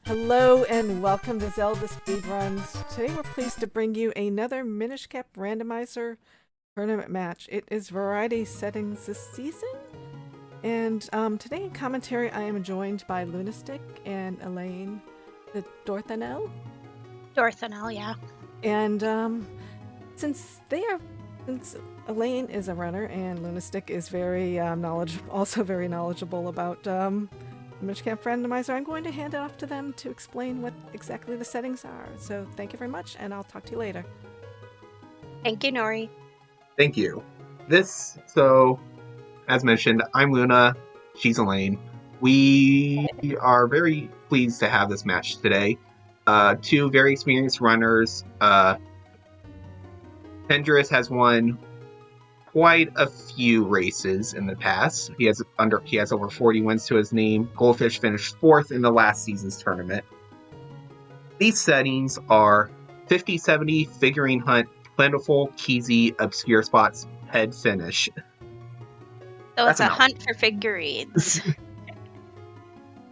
Hello and welcome to Zelda Speedruns. Today we're pleased to bring you another Minish Cap Randomizer tournament match. It is variety settings this season. And today in commentary I am joined by Lunastick and Elaine the Dorthanel. Dorthanel, yeah. And since Elaine is a runner and Lunastick is very very knowledgeable about Minish Cap Randomizer, I'm going to hand it off to them to explain what exactly the settings are. So thank you very much, and I'll talk to you later. Thank you, Nori. Thank you. As mentioned, I'm Luna, she's Elaine. We are very pleased to have this match today. Two very experienced runners. Hendrus has won quite a few races in the past. He has over 40 wins to his name. Goldfish finished 4th in the last season's tournament. These settings are 50-70, figurine hunt, plentiful, keysy, obscure spots, head finish. So it's a hunt for figurines.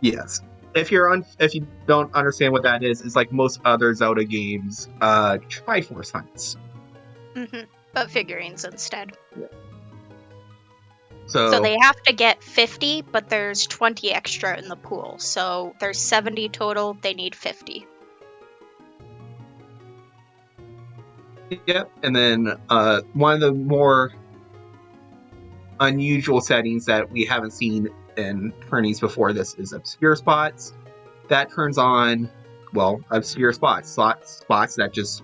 Yes. If you don't understand what that is, it's like most other Zelda games, Triforce hunts. Mm-hmm. But figurines instead. Yeah. So they have to get 50, but there's 20 extra in the pool. So there's 70 total, they need 50. Yep. And then one of the more unusual settings that we haven't seen in tourneys before this is obscure spots. That turns on, obscure spots that just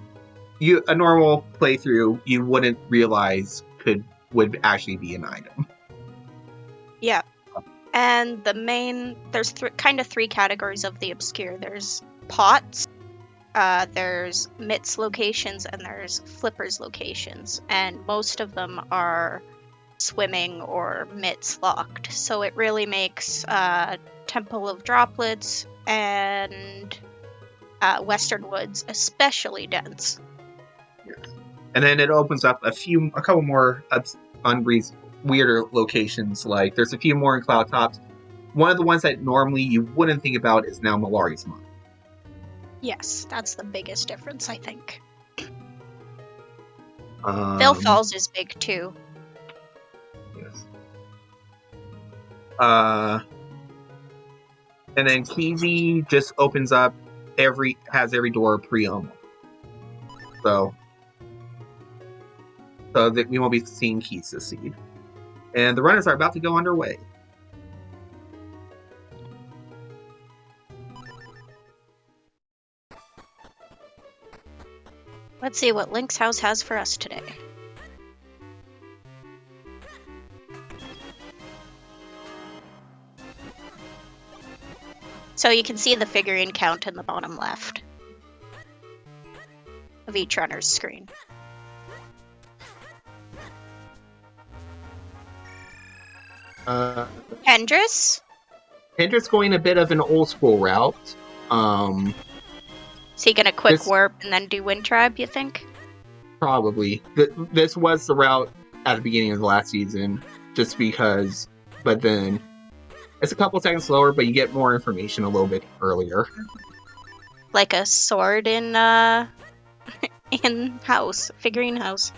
a normal playthrough you wouldn't realize would actually be an item. Yeah. And there's kind of three categories of the obscure. There's pots, there's mitts locations, and there's flippers locations. And most of them are swimming or mitts locked. So it really makes Temple of Droplets and Western Woods especially dense. And then it opens up a couple more weirder locations. Like there's a few more in Cloud Tops. One of the ones that normally you wouldn't think about is now Malari's Mine. Yes, that's the biggest difference, I think. Phil Falls is big too. Yes. And then Keezy just opens up has every door pre-owned. So that we won't be seeing keys this seed. And the runners are about to go underway. Let's see what Link's House has for us today. So you can see the figurine count in the bottom left of each runner's screen. Hendrus going a bit of an old school route. Is he gonna quick warp and then do Wind Tribe, you think? Probably. This was the route at the beginning of the last season, just because, but then it's a couple seconds slower, but you get more information a little bit earlier. Like a sword in figurine house.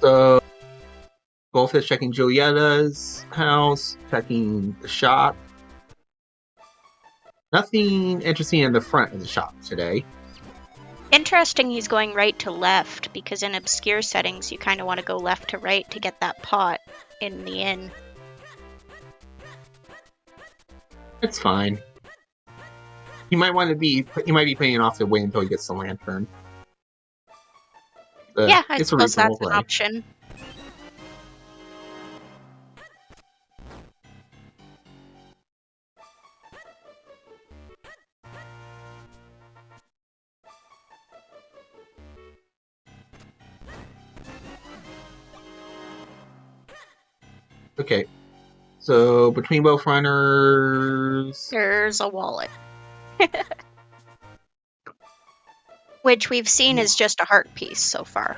So, Goldfish checking Julietta's house, checking the shop. Nothing interesting in the front of the shop today. Interesting he's going right to left, because in obscure settings you kind of want to go left to right to get that pot in the inn. It's fine. He might be putting it off to wait until he gets the lantern. Yeah, I suppose that's an option. Okay, so between both runners... There's a wallet. Which we've seen is just a heart piece so far.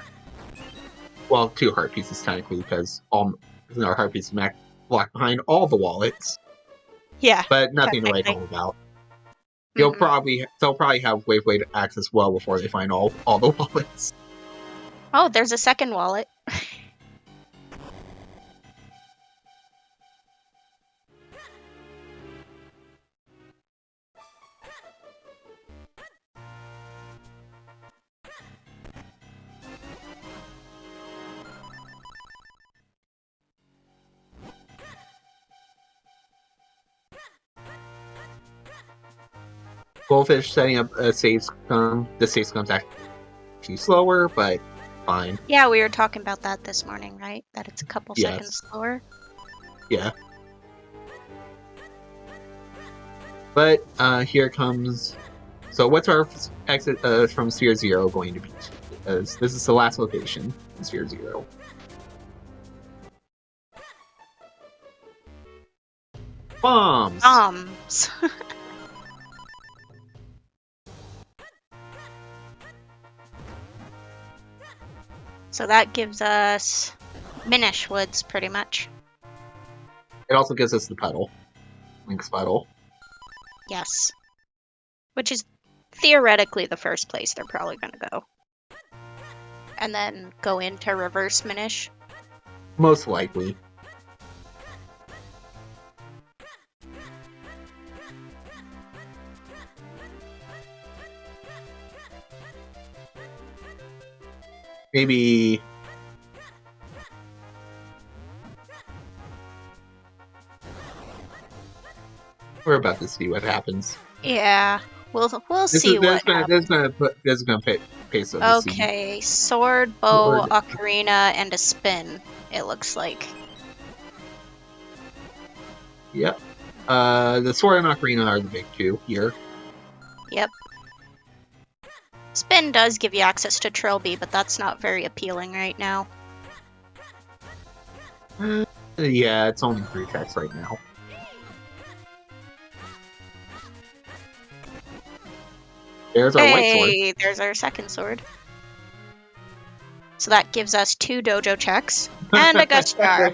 Well, 2 heart pieces technically, because our heart pieces locked behind all the wallets, Yeah, but nothing to write technically. home about. Mm-mm. They'll probably have Waypoint access well before they find all the wallets. Oh, there's a second wallet. Goldfish setting up a save scum. The save scum's actually slower, but fine. Yeah, we were talking about that this morning, right? That it's a couple seconds Yes. slower. Yeah. But here comes. So what's our exit from Sphere 0 going to be? Because this is the last location in Sphere 0. Bombs! Bombs. So that gives us Minish Woods, pretty much. It also gives us the pedal. Link's pedal. Yes. Which is theoretically the first place they're probably going to go. And then go into Reverse Minish. Most likely. Maybe. We're about to see what happens. Yeah, we'll see what happens. This is gonna pace of the scene. Okay, sword, bow, ocarina, and a spin, it looks like. Yep. The sword and ocarina are the big 2 here. Yep. Spin does give you access to Trilby, but that's not very appealing right now. Yeah, it's only 3 checks right now. There's our white sword. Hey, there's our second sword. So that gives us 2 dojo checks and a gut star.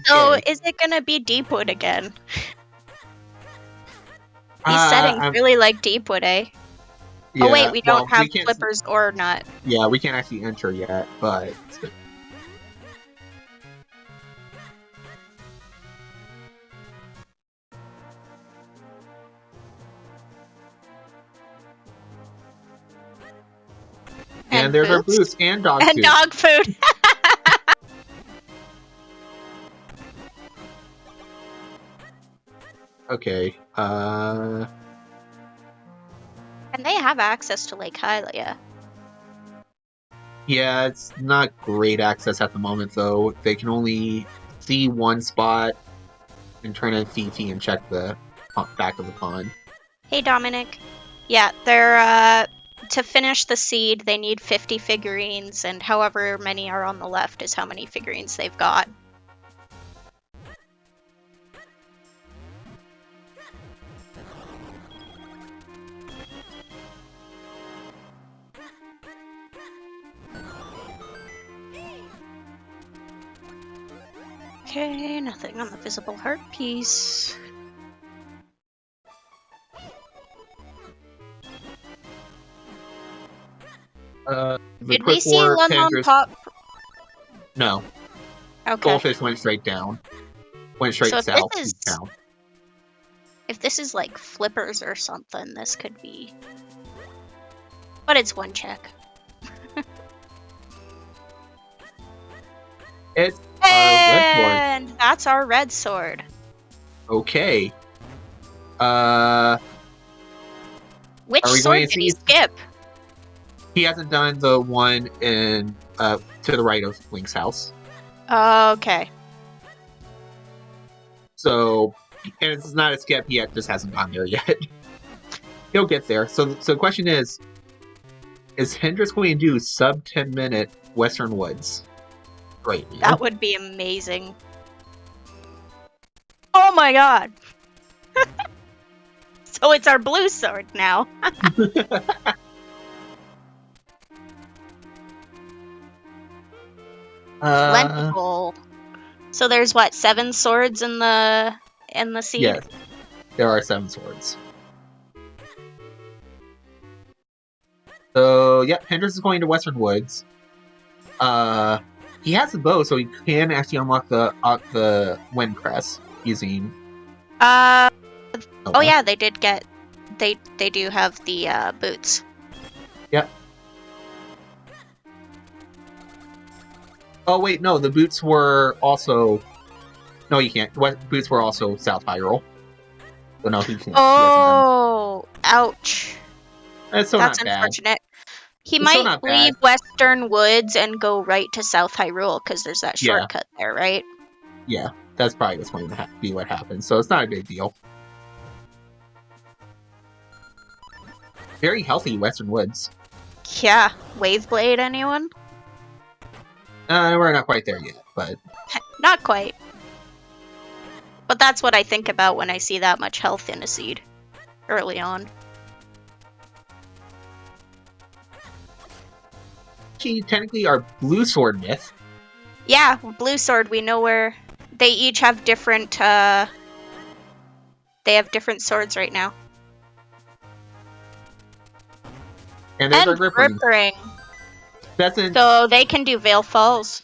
So is it gonna be Deepwood again? These settings really like Deepwood, eh? Yeah, oh wait, we don't have can't flippers or nut. Yeah, we can't actually enter yet, but and there's our boost and dog food. And dog food. Okay. And they have access to Lake Hylia. Yeah, it's not great access at the moment, though. They can only see one spot and turn in Fifi and check the back of the pond. Hey, Dominic. Yeah, they're, to finish the seed, they need 50 figurines, and however many are on the left is how many figurines they've got. Okay, nothing on the visible heart piece. Did we see Lunlon pop? No. Okay. Goldfish went straight down. Went straight south. Down. If this is like flippers or something, this could be. But it's 1 check. It's and that's our red sword. Okay. Which sword did he skip? He hasn't done the one in to the right of Link's house. Okay. So, and it's not a skip yet; just hasn't gone there yet. He'll get there. So the question is Hendrus going to do sub 10-minute Western Woods? Right now. That would be amazing. Oh my god! So it's our blue sword now. Plentiful. So there's what, 7 swords in the seed? Yes, there are 7 swords. So, yeah, Hendrus is going to Western Woods. He has a bow, so he can actually unlock the Wind Crest using. Oh yeah, they did get. They do have the boots. Yep. Oh wait, no, the boots were also. No, you can't. Boots were also South Hyrule. So no, he can't. Oh, ouch. That's not unfortunate. bad. He It's still might not leave bad. Western Woods and go right to South Hyrule because there's that Yeah. shortcut there, right? Yeah, that's probably what's going to be what happens. So it's not a big deal. Very healthy Western Woods. Yeah. Waveblade, anyone? We're not quite there yet, but Not quite. But that's what I think about when I see that much health in a seed early on. actually technically our blue sword myth. Yeah, blue sword. We know where they each have different. They have different swords right now. And there's our grip ring. ring. That's in So they can do Veil Falls.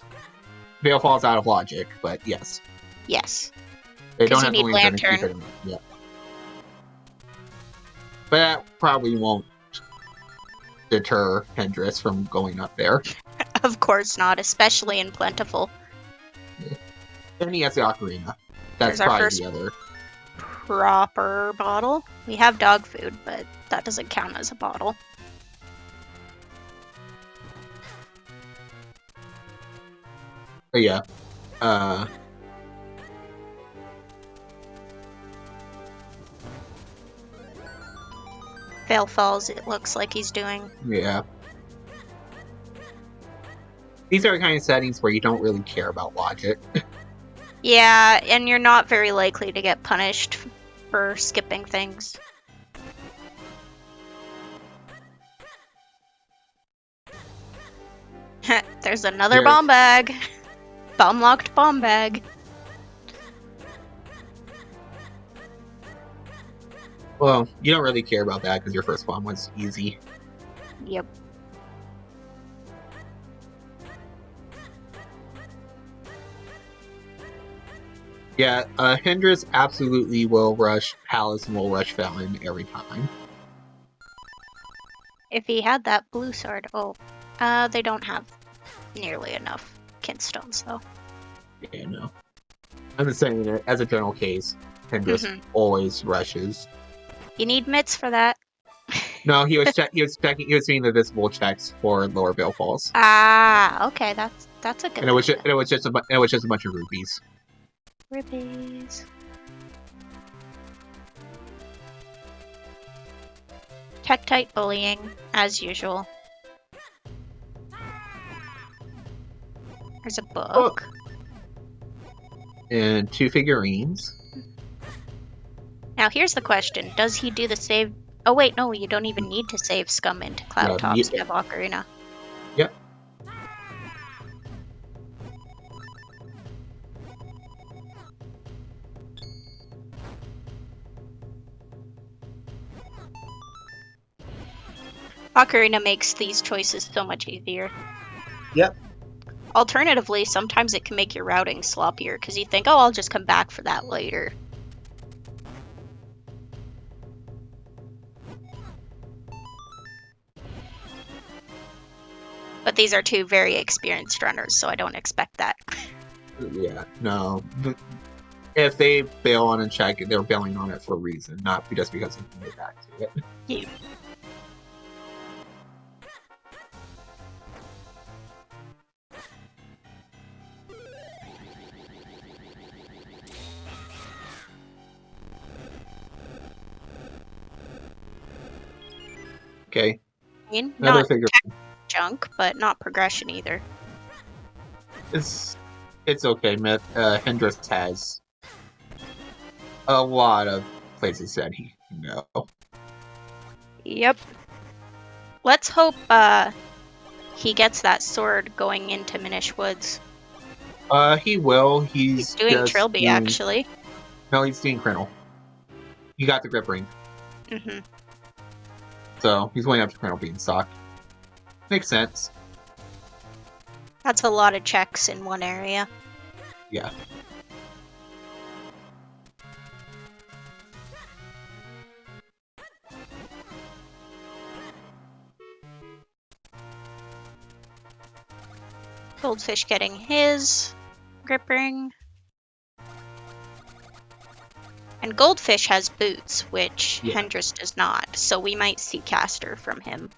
Veil Falls out of logic, but yes. Yes. They 'Cause don't you have to need lantern. lantern. Yeah. But that probably won't deter Hendrus from going up there. Of course not, especially in Plentiful. And he has the ocarina. That's There's our probably first- the other. Proper bottle. We have dog food, but that doesn't count as a bottle. But yeah. Veil Falls, it looks like he's doing. Yeah. These are the kind of settings where you don't really care about logic. Yeah, and you're not very likely to get punished for skipping things. There's another There's- bomb bag. Bomb-locked bomb bag. Well, you don't really care about that because your first bomb was easy. Yep. Yeah, Hendrus absolutely will rush Palace and will rush Felon every time. If he had that blue sword. Oh, they don't have nearly enough kinstones, though. Yeah, no. I'm just saying that as a general case, Hendrus always rushes. You need mitts for that. No, he was doing the visible checks for lower Veil Falls. Ah, okay, that's a good. And it was just a bunch of rupees. Rupees. Tektite bullying, as usual. There's a book. And 2 figurines. Now here's the question: does he do the save? Oh wait, no, you don't even need to save Scum into Cloud Tops to have Ocarina. Yep. Ocarina makes these choices so much easier. Yep. Alternatively, sometimes it can make your routing sloppier because you think, oh, I'll just come back for that later. But these are 2 very experienced runners, so I don't expect that. Yeah, no. If they bail on a check, they're bailing on it for a reason, not just because they can get back to it. Yeah. Okay. I mean, Another not figure. junk, but not progression either. It's okay, Hendrus has a lot of places that he can go. Yep. Let's hope he gets that sword going into Minish Woods. He will. He's He's doing just Trilby, doing... actually. No, he's doing Crynel. He got the grip ring. Mm-hmm. So he's going up to Crynel Beanstalk. Makes sense. That's a lot of checks in one area. Yeah. Goldfish getting his grip ring. And Goldfish has boots, which Yeah. Hendrus does not, so we might see caster from him.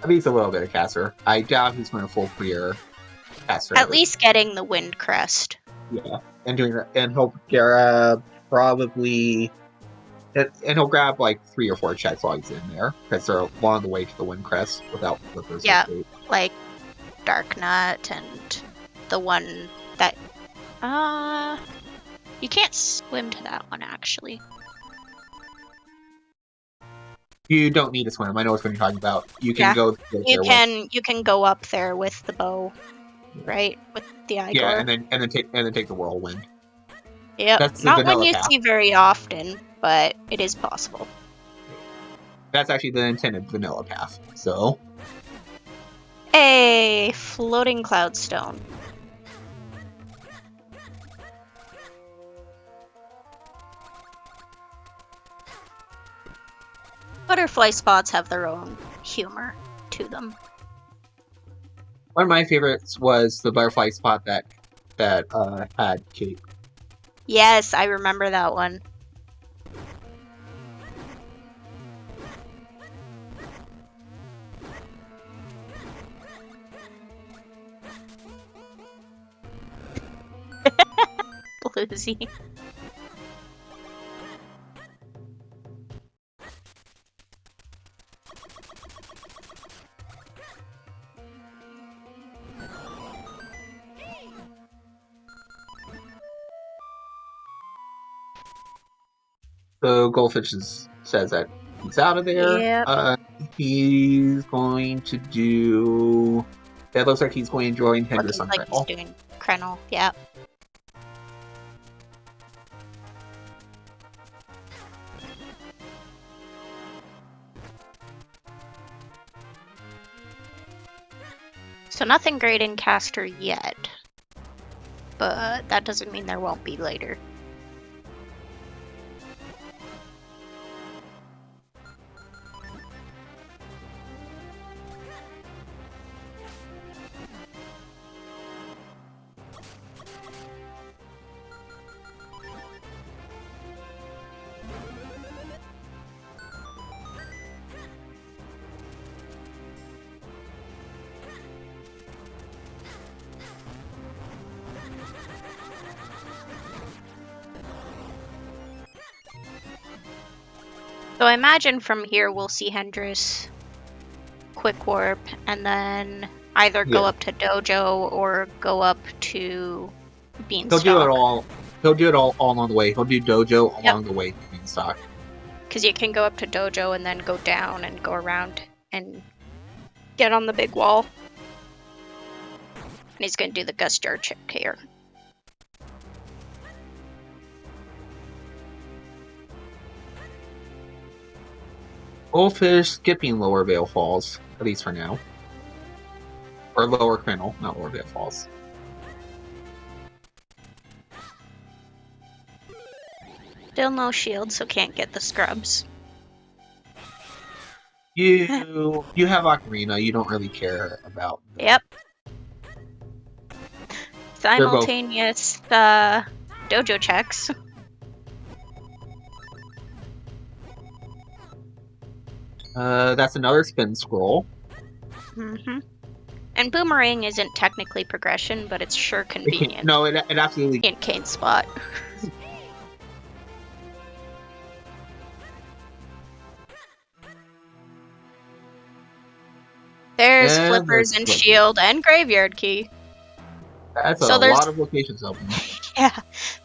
I mean, he's a little bit of caster. I doubt he's going to full clear caster. At least getting the Wind Crest. Yeah. And doing that. And he'll grab probably... And he'll grab like 3 or 4 checks while he's in there, because they're along the way to the Wind Crest without flippers. Yeah, like Dark Nut and the one that... You can't swim to that one, actually. You don't need to swim. I know what you're talking about. You can go You can go up there with the bow, right? With the Igor. Yeah, and then take the whirlwind. Yep. That's the Not one vanilla you path. see very often, but it is possible. That's actually the intended vanilla path. So A floating cloud stone. Butterfly spots have their own humor to them. one of my favorites was the butterfly spot that had Kate. Yes, I remember that one. Bluesy. So Goldfish says that he's out of there. Yep. He's going to do... It looks like he's going to join Hendrus on Looking like he's doing Krenel, yeah. So nothing great in caster yet, but that doesn't mean there won't be later. So I imagine from here we'll see Hendrus quick warp and then either go up to Dojo or go up to Beanstalk. He'll do it all along the way. He'll do Dojo along the way to Beanstalk. Because you can go up to Dojo and then go down and go around and get on the big wall. And he's going to do the Gust Jar check here. Goldfish skipping Lower Vale Falls, at least for now. Or Lower Crynel, not Lower Vale Falls. Still no shield, so can't get the scrubs. You have Ocarina, you don't really care about... Yep. Simultaneous dojo checks. That's another spin scroll. Mm-hmm. And Boomerang isn't technically progression, but it's sure convenient. It absolutely... In Kane's spot. There's flippers and shield and graveyard key. That's a lot of locations open. Yeah.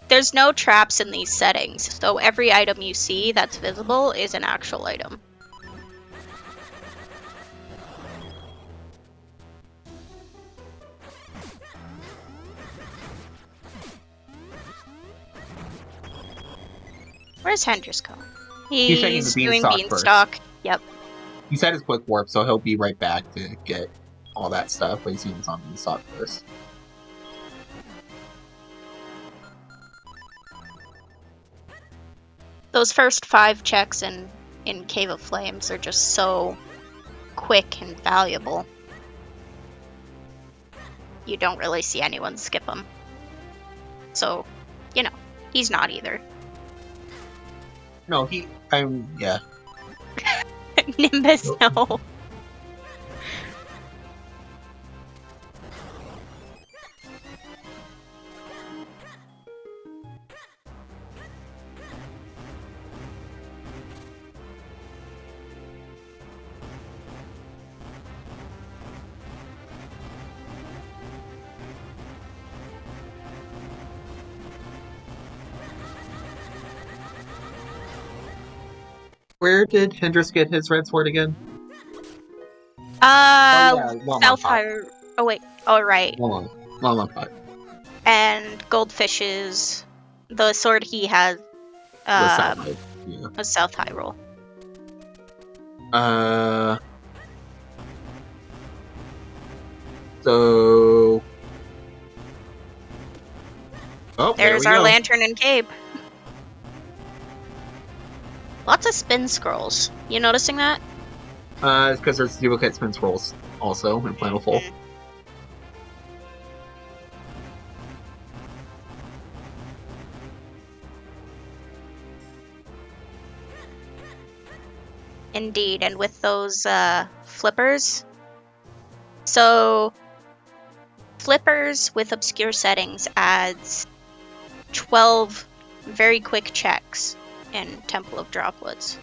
There's no traps in these settings, so every item you see that's visible is an actual item. Where's Hendrus going? He's taking the He's doing beanstalk beanstalk. Yep. He said his quick warp, so he'll be right back to get all that stuff, but he's on beanstalk first. Those first 5 checks in Cave of Flames are just so quick and valuable. You don't really see anyone skip them. So, you know, he's not either. No, yeah. Nimbus, no. Where did Hendrus get his red sword again? South High. Oh wait. Oh right. Long pot. And Goldfish's the sword he has. A South High roll. So. Oh, there's there our go. lantern and cape. Lots of spin scrolls. You noticing that? It's because there's duplicate spin scrolls also in Final Full. Indeed, and with those flippers. So, flippers with obscure settings adds 12 very quick checks in Temple of Droplets.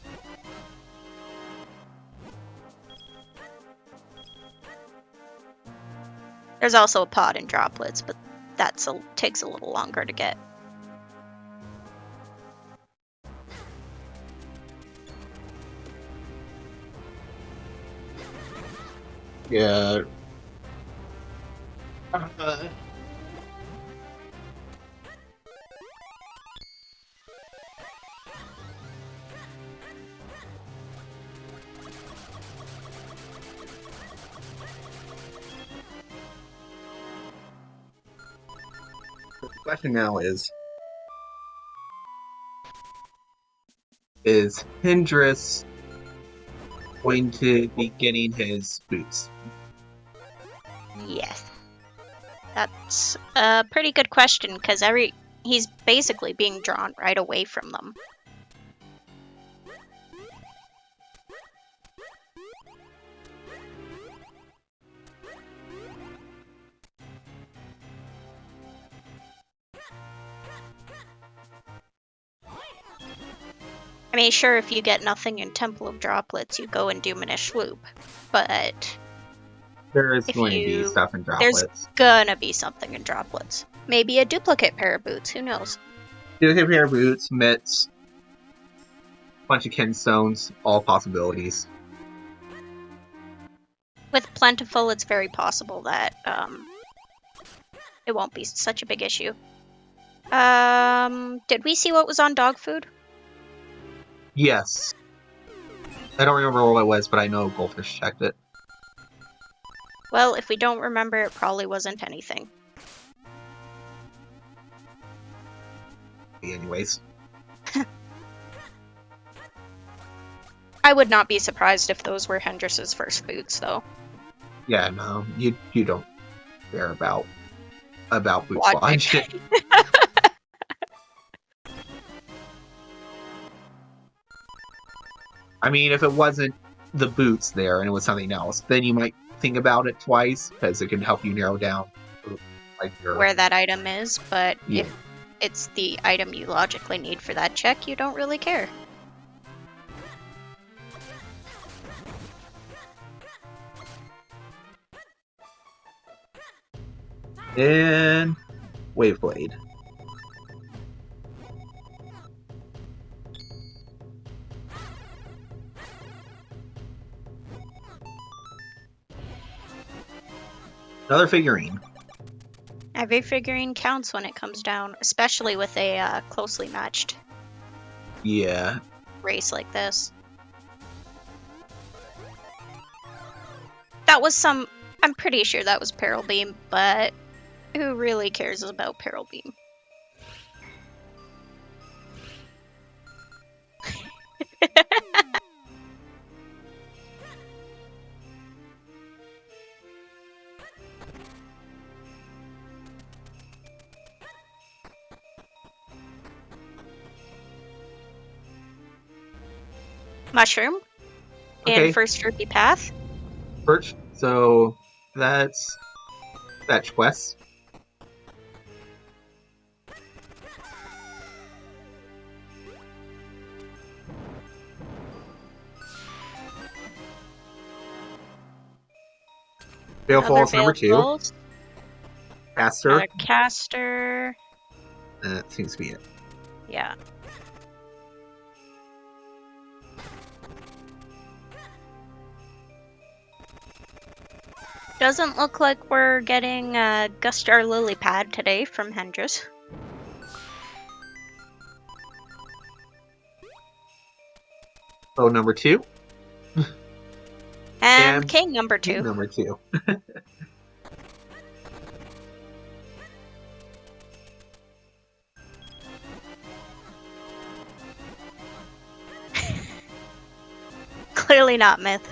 There's also a pod in Droplets, but that takes a little longer to get. Yeah. The question now is Hendrus going to be getting his boots? Yes. That's a pretty good question, because he's basically being drawn right away from them. I mean, sure, if you get nothing in Temple of Droplets, you go and do Minish Loop, but There's going to be stuff in Droplets. There's gonna be something in Droplets. Maybe a duplicate pair of boots, who knows? Duplicate pair of boots, mitts, bunch of kinstones, all possibilities. With Plentiful, it's very possible that it won't be such a big issue. Did we see what was on dog food? Yes. I don't remember what it was, but I know Goldfish checked it. Well, if we don't remember, it probably wasn't anything. Anyways. I would not be surprised if those were Hendrus's first boots, though. Yeah, no, you don't care about boot lodge. I mean, if it wasn't the boots there and it was something else, then you might think about it twice, because it can help you narrow down like where that item is, but yeah. If it's the item you logically need for that check, you don't really care. And Waveblade. Another figurine. Every figurine counts when it comes down, especially with a closely matched Yeah. race like this. That was some... I'm pretty sure that was Peril Beam, but who really cares about Peril Beam? Mushroom Okay. in First Droopy Path. Birch. So that's fetch quest. Veil Falls number 2. Falls. Caster. Caster. And that seems to be it. Yeah. Doesn't look like we're getting a Gustar Lily Pad today from Hendrus. Oh, number 2. And King number 2. King number 2. Clearly not Myth.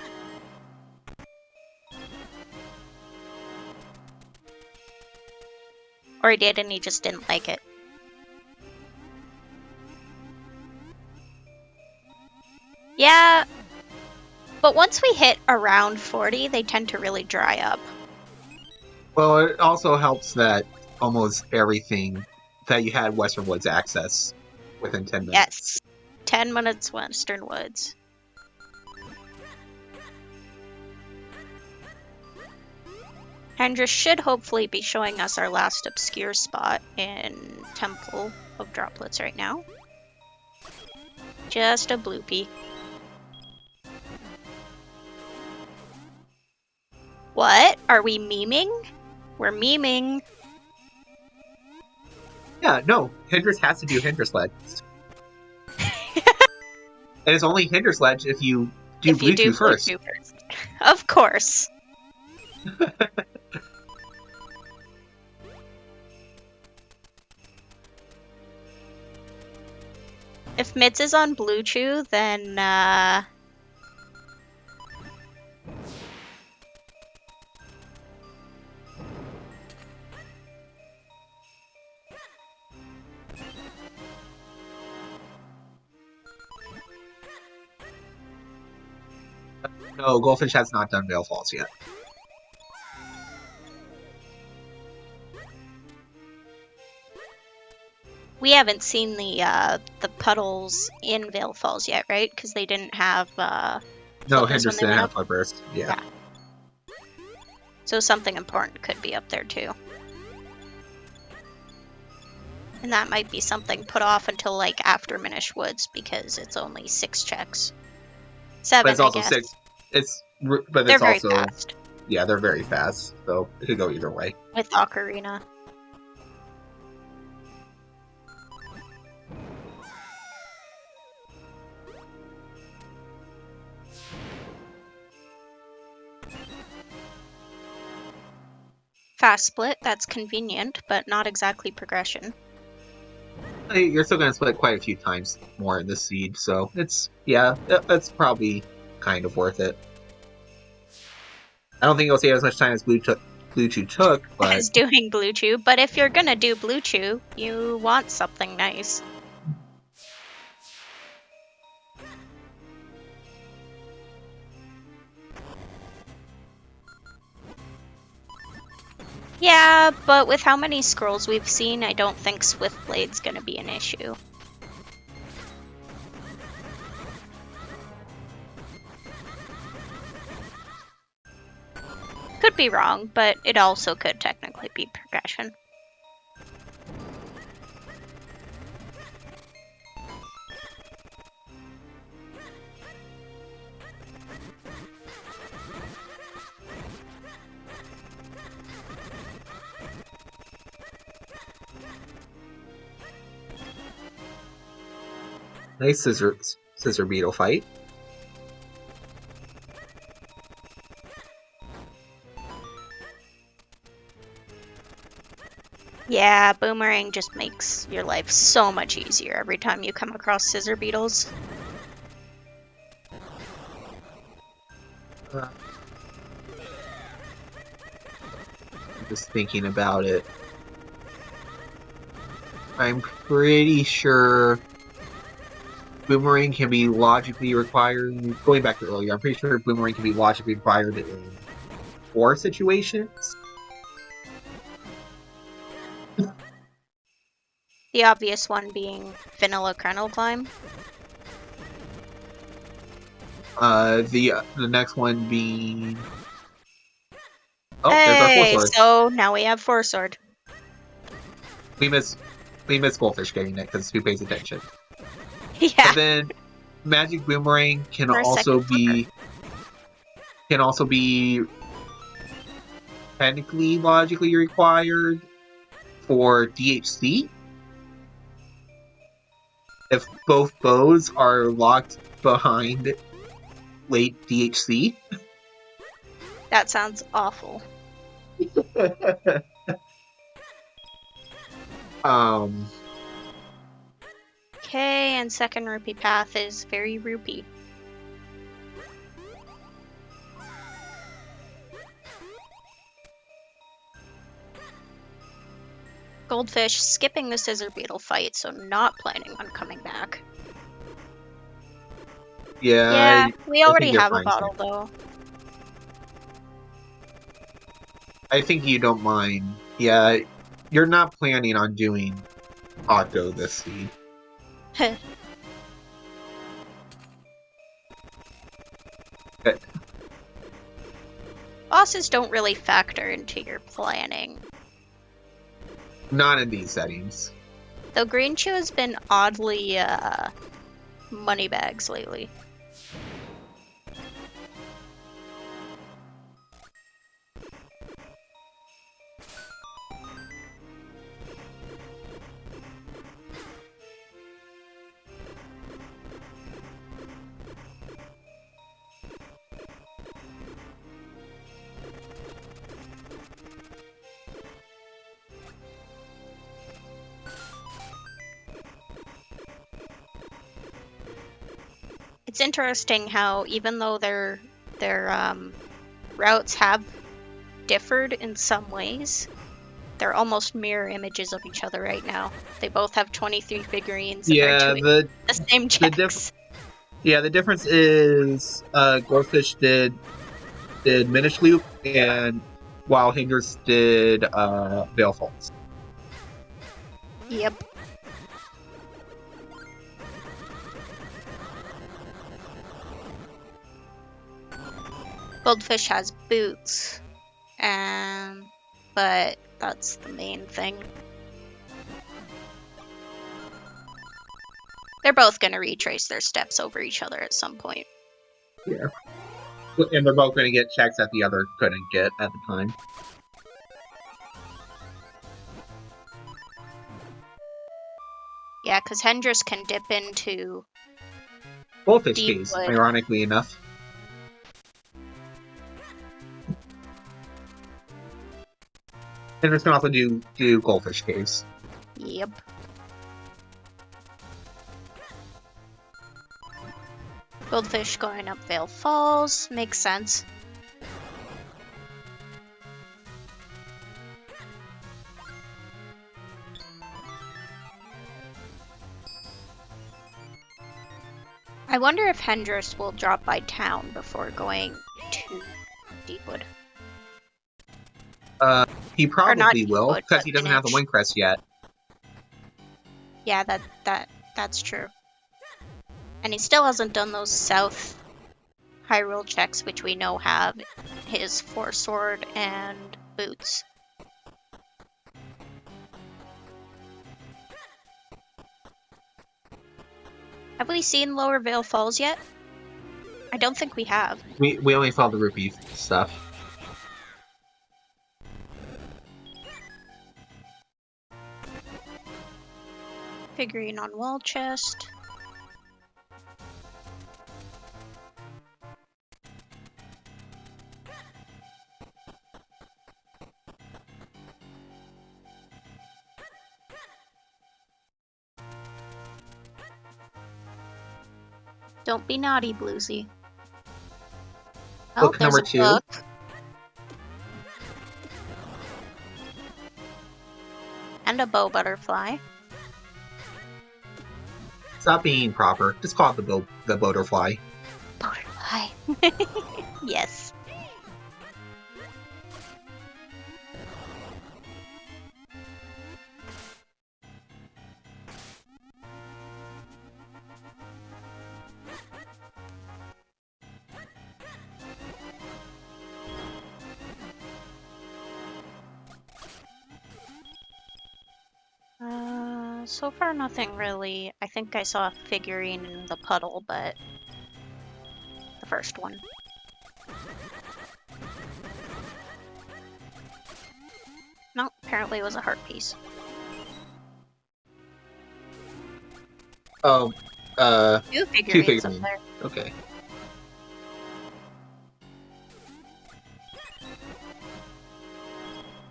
Or he did and he just didn't like it. Yeah, but once we hit around 40, they tend to really dry up. Well, it also helps that almost everything that you had Western Woods access within 10 minutes. Yes. 10 minutes Western Woods. Hendrus should hopefully be showing us our last obscure spot in Temple of Droplets right now. Just a bloopy. What? Are we memeing? We're memeing. Yeah, no. Hendrus has to do Hendrus Ledge. And it's only Hendrus Ledge if you do Bluetooth first. Of course. If Mitz is on Blue Chew, then No, Goldfish has not done Veil Falls yet. we haven't seen the puddles in Vale Falls yet, right? Because they didn't have No, Hendrus didn't have Flood Burst. Yeah. So something important could be up there too. And that might be something put off until like after Minish Woods because it's only 6 checks. 7, But it's also I guess. 6. But They're it's very also fast. Yeah, they're very fast, so it could go either way. With Ocarina. Fast split, that's convenient, but not exactly progression. You're still going to split quite a few times more in this seed, so it's, yeah, that's probably kind of worth it. I don't think it'll save as much time as Blue Chew took, but... As doing Blue Chew, but if you're gonna do Blue Chew, you want something nice. Yeah, but with how many scrolls we've seen, I don't think Swift Blade's gonna be an issue. Could be wrong, but it also could technically be progression. Nice scissor beetle fight. Yeah, boomerang just makes your life so much easier every time you come across scissor beetles. I'm just thinking about it. I'm pretty sure boomerang can be logically required. Going back to earlier, I'm pretty sure boomerang can be logically required in 4 situations. The obvious one being vanilla kernel climb. The next one being. Oh, there's our Hey, 4-sword. so now we have 4-sword. We miss Goldfish getting it because who pays attention? Yeah, And then Magic Boomerang can for a also second flipper. be technically logically required for DHC if both bows are locked behind late DHC. That sounds awful. um, Okay, and second rupee path is very rupee. Goldfish skipping the scissor beetle fight, so not planning on coming back. yeah, We I already think you're have a fine. bottle though. I think you don't mind. Yeah, you're not planning on doing Auto this seed. But Bosses don't really factor into your planning. not in these settings. Though Green Chew has been oddly, moneybags lately. It's interesting how even though their routes have differed in some ways, they're almost mirror images of each other right now. They both have 23 figurines and Yeah, are doing the same checks. the difference is Goldfish did Minish Loop, and while Hendrus did Veil Falls. Yep. Goldfish has boots, but that's the main thing. They're both gonna retrace their steps over each other at some point. Yeah. And they're both going to get checks that the other couldn't get at the time. Yeah, because Hendrus can dip into Goldfish deep case, wood. ironically enough. Hendrus can also do Goldfish caves. Yep. Goldfish going up Vale Falls makes sense. I wonder if Hendrus will drop by town before going to Deepwood. He probably Deepwood, will, because but he doesn't have the Vintage. Windcrest yet. Yeah, that's true. And he still hasn't done those South Hyrule checks, which we know have his 4-sword and boots. Have we seen Lower Vale Falls yet? I don't think we have. We only saw the rupee stuff. Figurine on wall chest. Don't be naughty, Bluesy. Oh, Book there's number a 2. book. And a bow butterfly. Stop being proper. Just call it the butterfly. Butterfly. Yes. So far nothing really. I think I saw a figurine in the puddle, but the first one. No, apparently it was a heart piece. Oh, Two two figurines up figurines. there. Okay.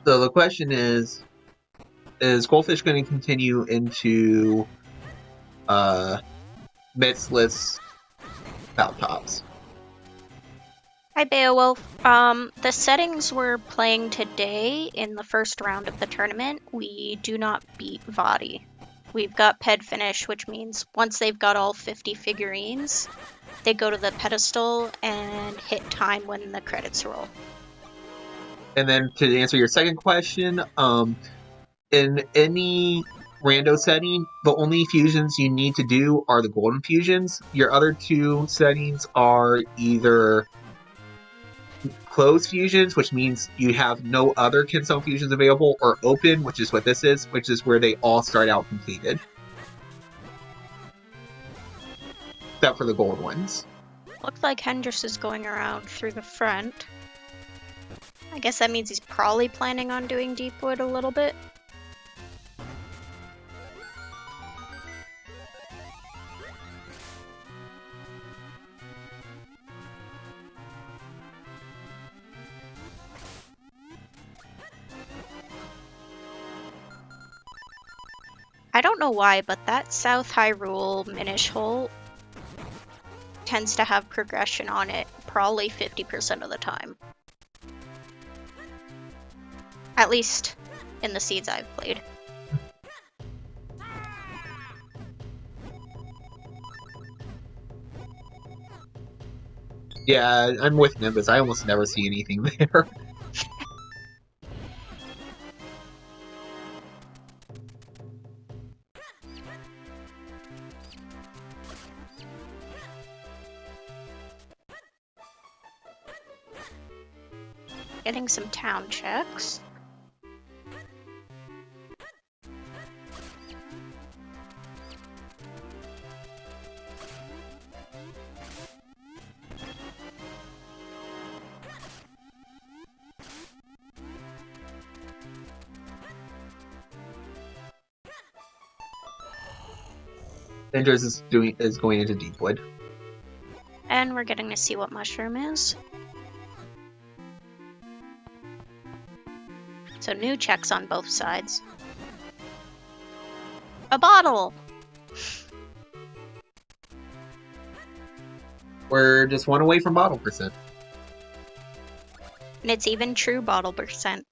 So the question is Goldfish going to continue into Mitsless Tops? Hi, Beowulf. The settings we're playing today in the first round of the tournament, we do not beat Vadi. We've got Ped Finish, which means once they've got all 50 figurines, they go to the pedestal and hit time when the credits roll. And then to answer your second question, in any rando setting, the only fusions you need to do are the golden fusions. Your other two settings are either closed fusions, which means you have no other Kinstone fusions available, or open, which is what this is, which is where they all start out completed. Except for the gold ones. Looks like Hendrus is going around through the front. I guess that means he's probably planning on doing Deepwood a little bit. I don't know why, but that South Hyrule Minish hole tends to have progression on it probably 50% of the time. At least in the seeds I've played. Yeah, I'm with Nimbus. I almost never see anything there. Getting some town checks. Hendrus is going into Deepwood. And we're getting to see what mushroom is. So new checks on both sides. A bottle! We're just one away from bottle percent. And it's even true bottle percent.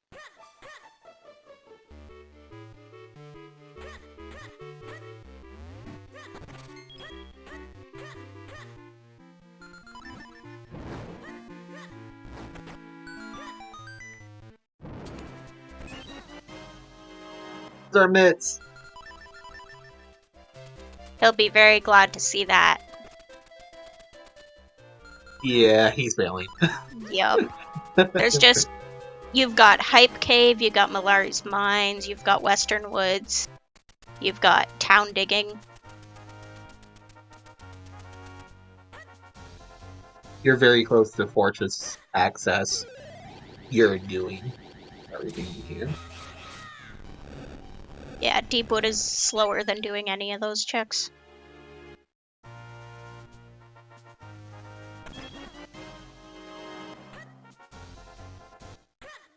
Those are mitts. He'll be very glad to see that. Yeah, he's failing. Yup. There's just... You've got Hype Cave, you've got Malari's Mines, you've got Western Woods, you've got Town Digging. You're very close to Fortress access. You're doing everything you can. Yeah, Deepwood is slower than doing any of those checks.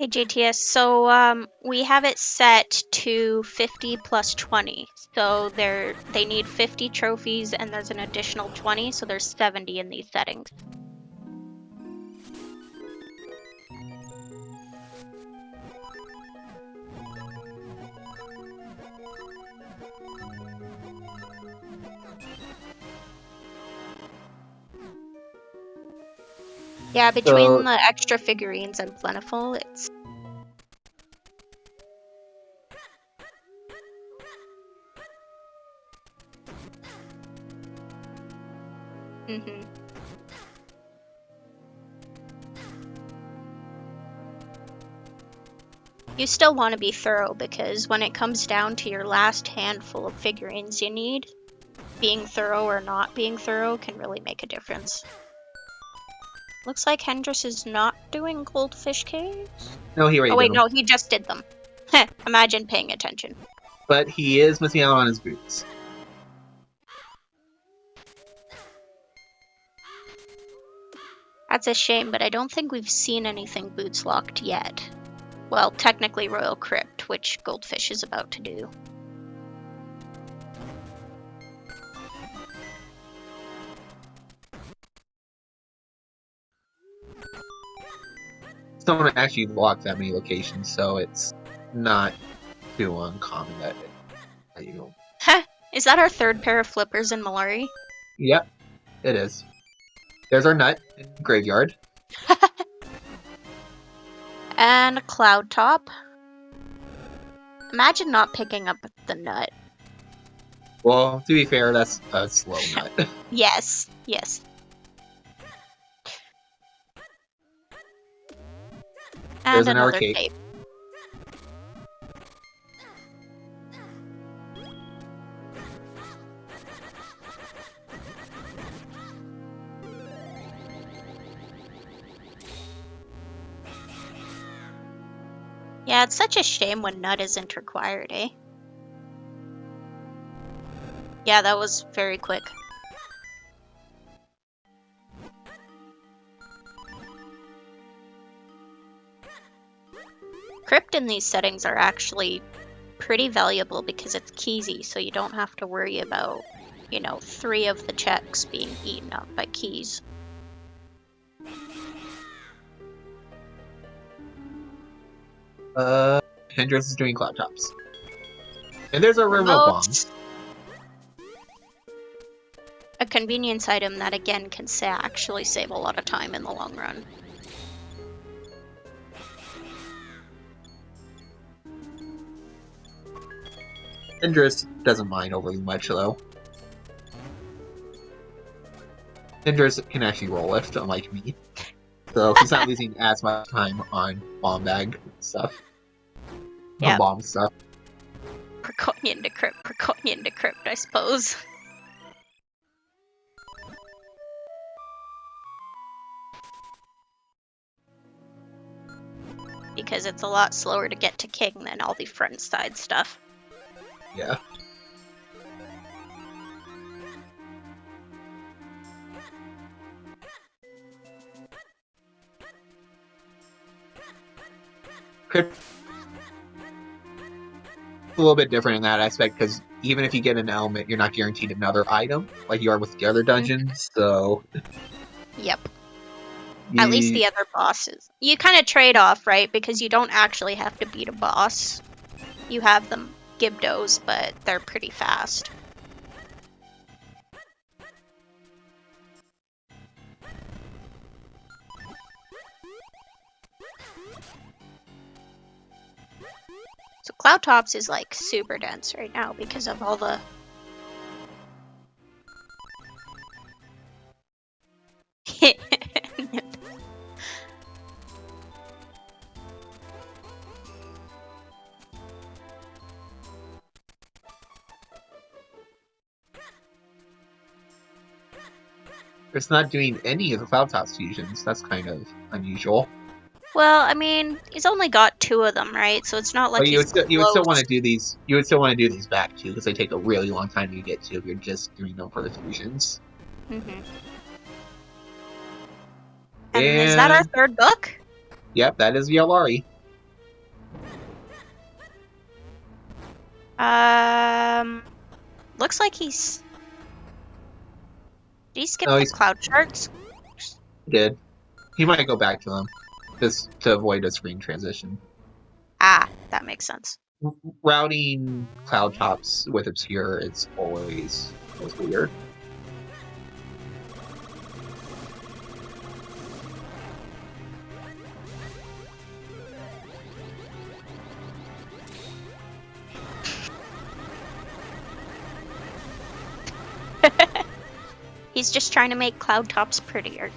Hey JTS, so we have it set to 50 plus 20. So they need 50 trophies and there's an additional 20, so there's 70 in these settings. Yeah, between So, the extra figurines and Plentiful, it's... Mhm. You still want to be thorough because when it comes down to your last handful of figurines you need, being thorough or not being thorough can really make a difference. Looks like Hendrus is not doing goldfish caves. no, he already Oh did wait, them. no, he just did them. Imagine paying attention. But he is missing out on his boots. That's a shame, but I don't think we've seen anything boots locked yet. Well, technically Royal Crypt, which Goldfish is about to do. Someone actually locked that many locations, so it's not too uncommon that you. Heh, is that our third pair of flippers in Malari? Yep, it is. There's our nut in the graveyard. And a Cloud Top. Imagine not picking up the nut. Well, to be fair, that's a slow nut. Yes, yes. And There's an another arcade. tape. Yeah, it's such a shame when nut isn't required, eh? Yeah, that was very quick. Crypt in these settings are actually pretty valuable because it's keysy, so you don't have to worry about, 3 of the checks being eaten up by keys. Hendrus is doing cloud tops. And there's our remote bombs. Remotes. A convenience item that again can actually save a lot of time in the long run. Hendrus doesn't mind overly much, though. Hendrus can actually roll lift, unlike me. So he's not losing as much time on bomb bag stuff. Yeah. On bomb stuff. Preconian to crypt, I suppose. Because it's a lot slower to get to king than all the front side stuff. Yeah. Crypt a little bit different in that aspect because even if you get an element, you're not guaranteed another item like you are with the other dungeons. So Yep. At least the other bosses. You kind of trade off, right? Because you don't actually have to beat a boss. You have them Gibdos, but they're pretty fast. So Cloud Tops is like super dense right now because of all the... it's not doing any of the cloud tops fusions. That's kind of unusual. Well, I mean, he's only got 2 of them, right? So it's not like But you would still want close. to do these. You would still want to do these back too, because they take a really long time to get to if you're just doing them for the fusions. Mm-hmm. And is that our third book? Yep, that is Yolari. Looks like he's... Did he skip No, the he's cloud charts? dead. He might go back to them just to avoid a screen transition. Ah, that makes sense. Routing cloud tops with obscure is always weird. He's just trying to make cloud tops prettier.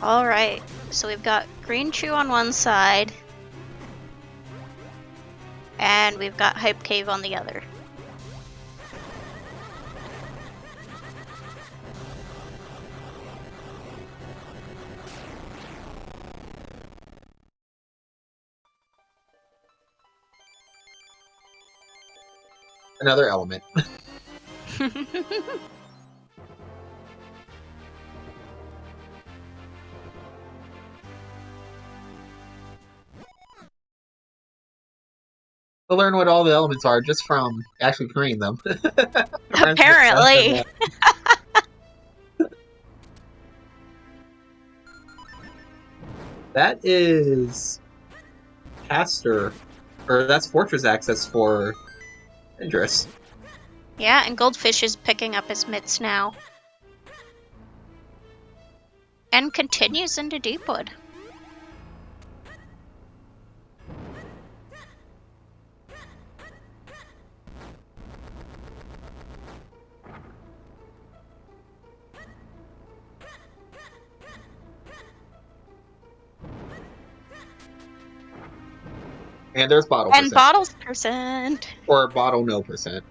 Alright, so we've got Green Chew on one side, and we've got Hype Cave on the other. Another element. To learn what all the elements are just from actually creating them. Apparently. That is caster, or that's fortress access for Hendrus. Yeah, and Goldfish is picking up his mitts now. And continues into Deepwood. And there's bottle And percent. bottles percent. Or bottle no percent.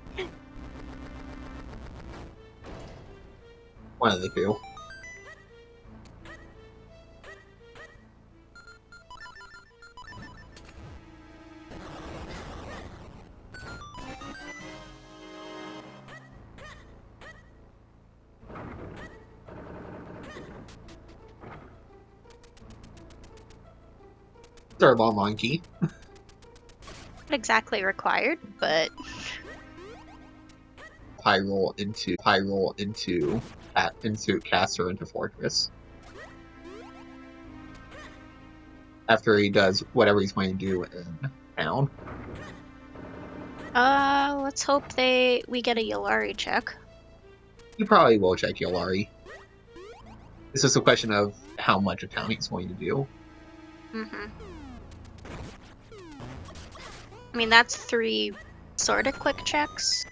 One of the two. Third long monkey. Not exactly required, but Pyroll into caster into fortress. After he does whatever he's going to do in town. let's hope we get a Yolari check. He probably will check Yolari. It's just a question of how much of town he's going to do. Mm-hmm. I mean, that's 3 sorta quick checks.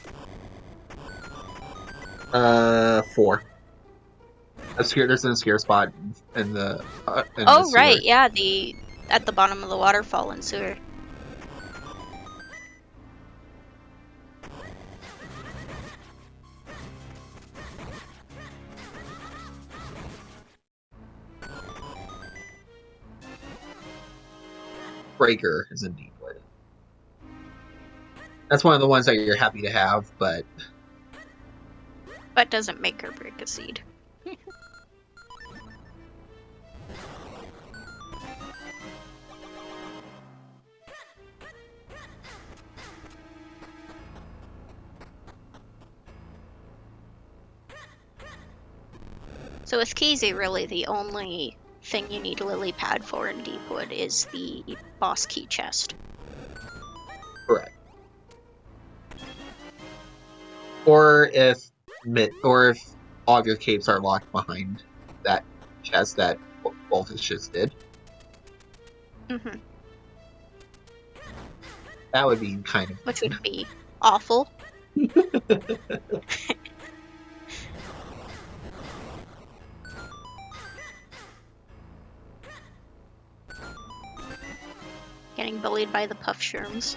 4. There's an obscure spot in the Oh, the right, sewer. yeah, at the bottom of the waterfall in sewer. Breaker is in Deepwood. That's one of the ones that you're happy to have, but doesn't make or break a seed. So with Keezy, really the only thing you need Lily Pad for in Deepwood is the boss key chest. correct. Or if all of your capes are locked behind that chest that Wolfus just did, Mm-hmm. that would be kind of Which would be awful. Getting bullied by the puff sherms.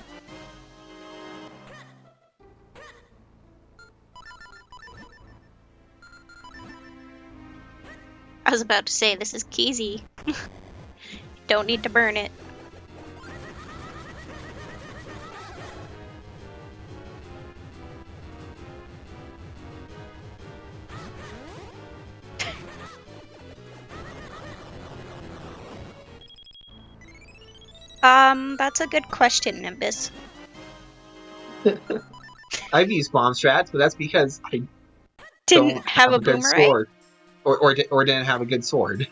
I was about to say, this is Keezy. Don't need to burn it. That's a good question, Nimbus. I've used bomb strats, but that's because I Didn't don't have a a good boomerang? sword. Or didn't have a good sword.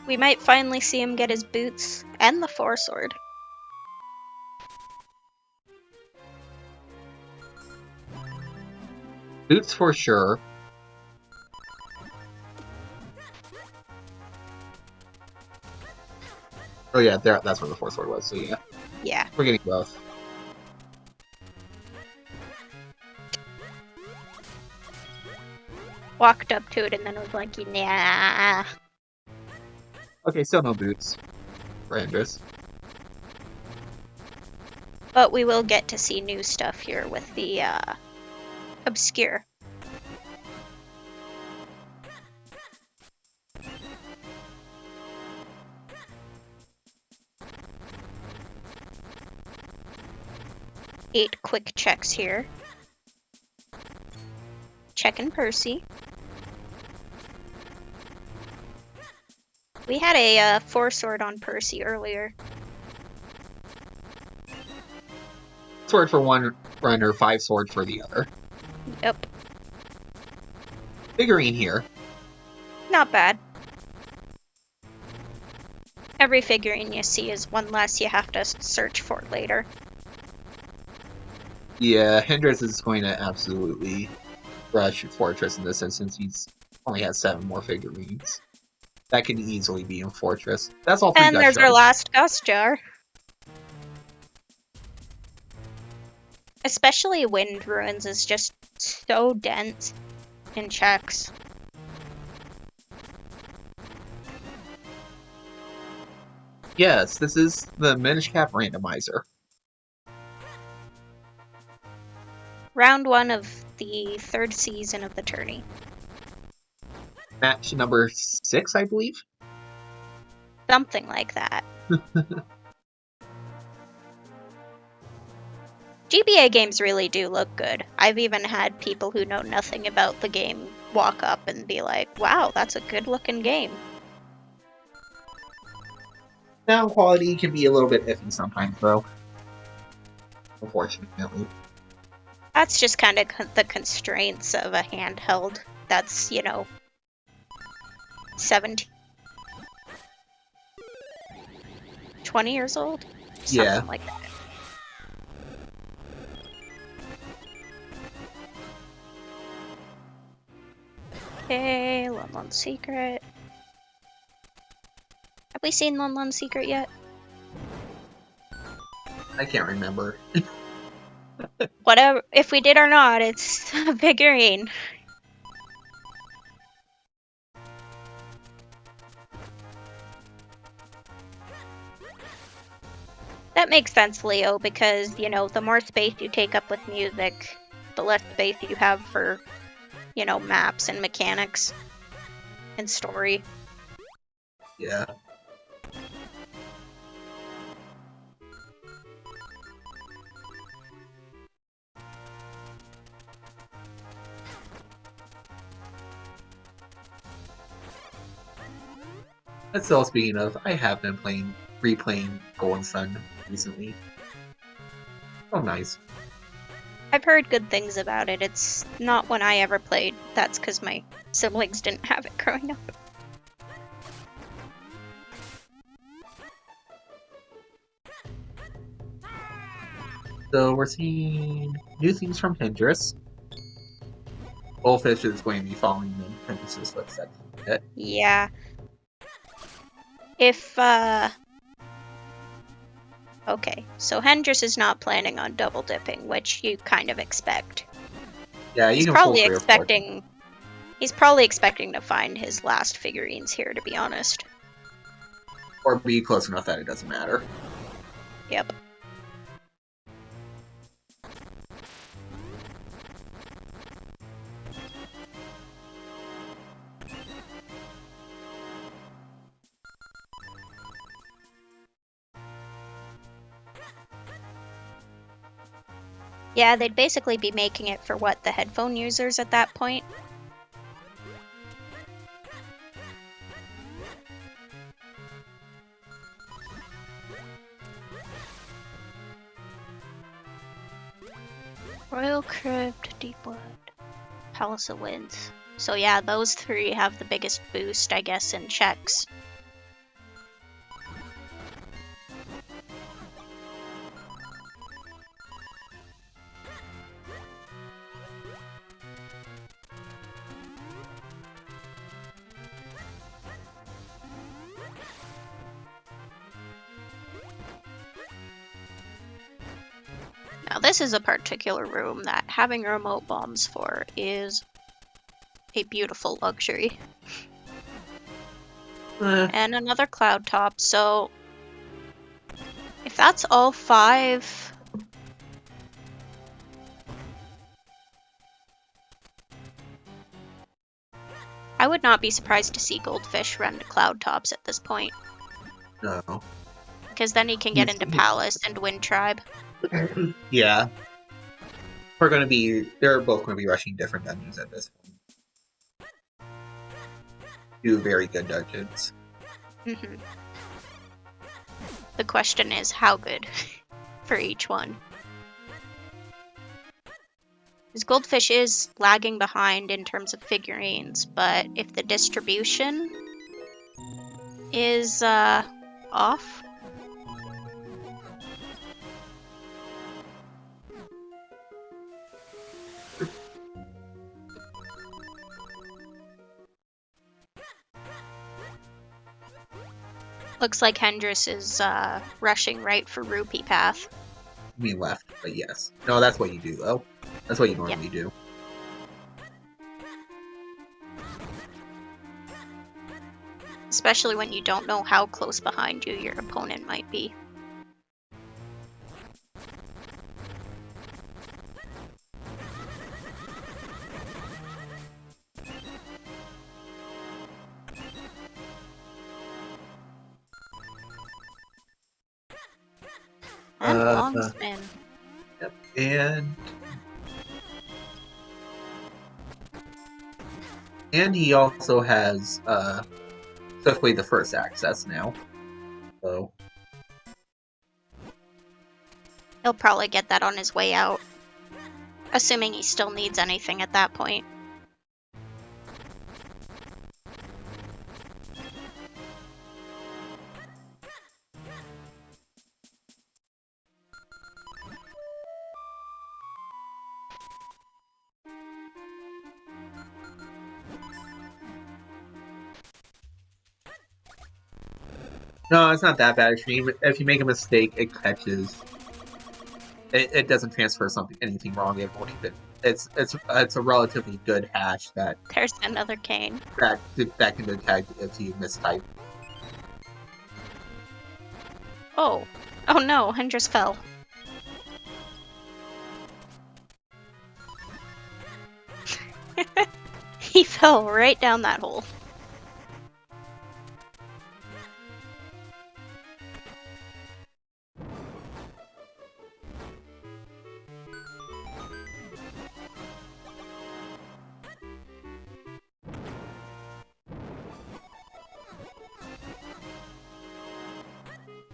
We might finally see him get his boots and the four sword. Boots for sure. Oh yeah, that's where the fourth sword was, so yeah. Yeah. We're getting both. Walked up to it and then was like, nah. Okay, still no boots for Hendrus. But we will get to see new stuff here with the, obscure. Eight quick checks here. Checking Percy. We had a four sword on Percy earlier. Sword for one runner, 5 sword for the other. Yep. Figurine here. Not bad. Every figurine you see is one less you have to search for later. Yeah, Hendrus is going to absolutely rush Fortress in this instance. He's only has 7 more figurines. That can easily be in Fortress. That's all 3 And gush there's our jars. last gust jar. Especially Wind Ruins is just so dense in checks. Yes, this is the Minish Cap Randomizer. Round 1 of the 3rd season of the tourney. Match number 6, I believe. Something like that. GBA games really do look good. I've even had people who know nothing about the game walk up and be like, wow, that's a good looking game. Sound quality can be a little bit iffy sometimes, though. Unfortunately. That's just kind of the constraints of a handheld that's, 17, 20 years old? Yeah. Something like that. Okay, Lon Lon's Secret. Have we seen Lon Lon's Secret yet? I can't remember. Whatever, if we did or not, it's a figurine. That makes sense, Leo, because, the more space you take up with music, the less space you have for, maps and mechanics and story. Yeah. That's all speaking of, I have been replaying Golden Sun recently. Oh, nice. I've heard good things about it. It's not one I ever played. That's because my siblings didn't have it growing up. So we're seeing new things from Hendrus. Bullfish is going to be following in Hendrus's footsteps a bit. Yeah. Okay, so Hendrus is not planning on double dipping, which you kind of expect. Yeah, you He's can probably pull through expecting. He's probably expecting to find his last figurines here, to be honest. or be close enough that it doesn't matter. Yep. Yeah, they'd basically be making it for what, the headphone users at that point? Royal Crypt, Deepwood, Palace of Winds. So yeah, those three have the biggest boost, I guess, in checks. Now this is a particular room that having remote bombs for is a beautiful luxury. And another cloud top, so if that's all 5... I would not be surprised to see Goldfish run to cloud tops at this point. No. Because then he can get into Palace and win Tribe. Yeah. They're both gonna be rushing different dungeons at this point. Two very good dungeons. Mm-hmm. The question is, how good for each one? Because Goldfish is lagging behind in terms of figurines, but if the distribution is off, looks like Hendrus is rushing right for Rupee Path. I mean left, but yes. No, that's what you do though. That's what you normally do. Especially when you don't know how close behind you your opponent might be. And long spin. Yep. And he also has specifically the first access now. So He'll probably get that on his way out. Assuming he still needs anything at that point. no, it's not that bad. If you make a mistake, it catches. It doesn't transfer anything wrong. It's a relatively good hash that There's another cane. that can detect if you mistype. Oh. Oh no, Hendrus fell. He fell right down that hole.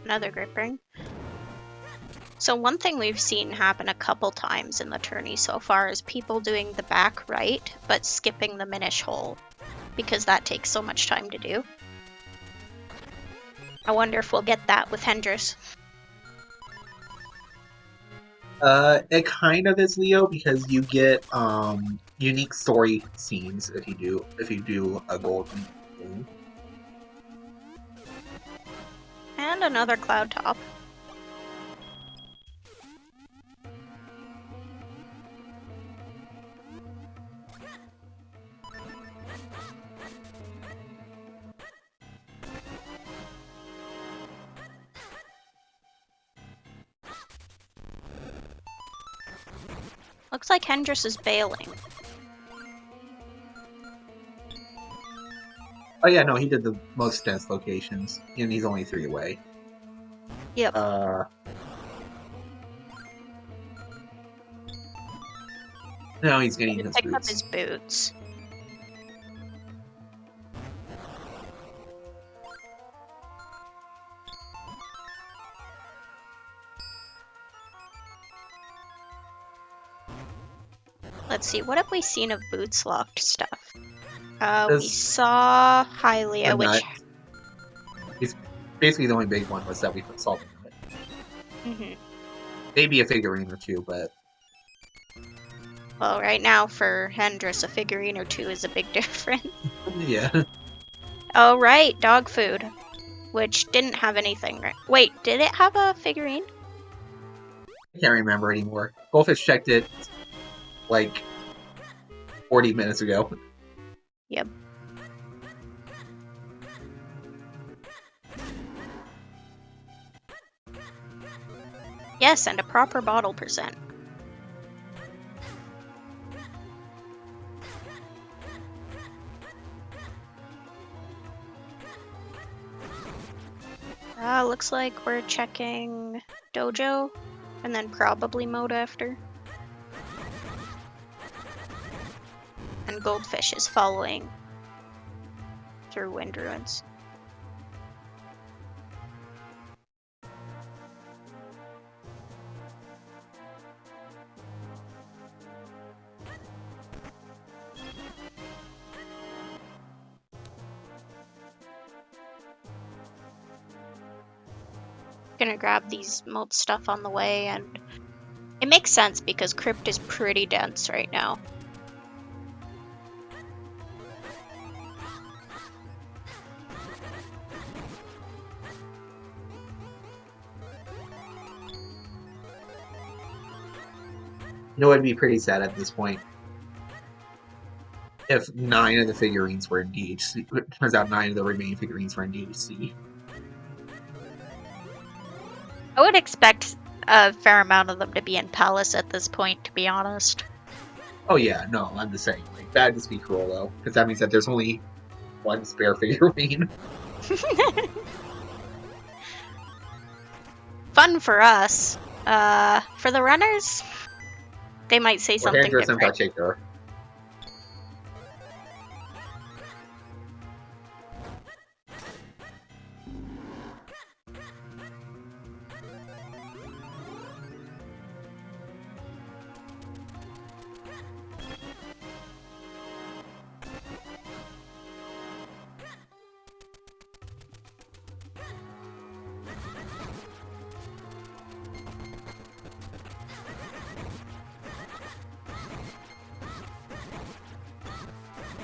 Another grip ring. So one thing we've seen happen a couple times in the tourney so far is people doing the back right, but skipping the minish hole, because that takes so much time to do. I wonder if we'll get that with Hendrus. It kind of is, Leo, because you get unique story scenes if you do a golden thing. And another cloud top. Looks like Hendrus is bailing. Oh yeah, no, he did the most dense locations, and he's only 3 away. Yep. No, he's I getting did his pick up boots. his boots. Let's see, what have we seen of boots locked stuff? We This- saw Hylia, The which... nut. He's basically the only big one was that we saw the nut. Mhm. Maybe a figurine or two, but Well, right now for Hendrus, a figurine or two is a big difference. yeah. Oh, right, dog food. Which didn't have anything, right? Wait, did it have a figurine? I can't remember anymore. Goldfish checked it like 40 minutes ago. Yep. Yes, and a proper bottle percent. Looks like we're checking Dojo, and then probably mode after. And Goldfish is following through Wind Ruins. Gonna grab these moat stuff on the way, and it makes sense because Crypt is pretty dense right now. You know, it'd be pretty sad at this point if 9 of the figurines were in DHC. It turns out 9 of the remaining figurines were in DHC. I would expect a fair amount of them to be in Palace at this point, to be honest. Oh yeah, no, I'm just saying. Like, that'd just be cruel though, because that means that there's only one spare figurine. Fun for us. For the runners, they might say Or something Hendrus in different. particular.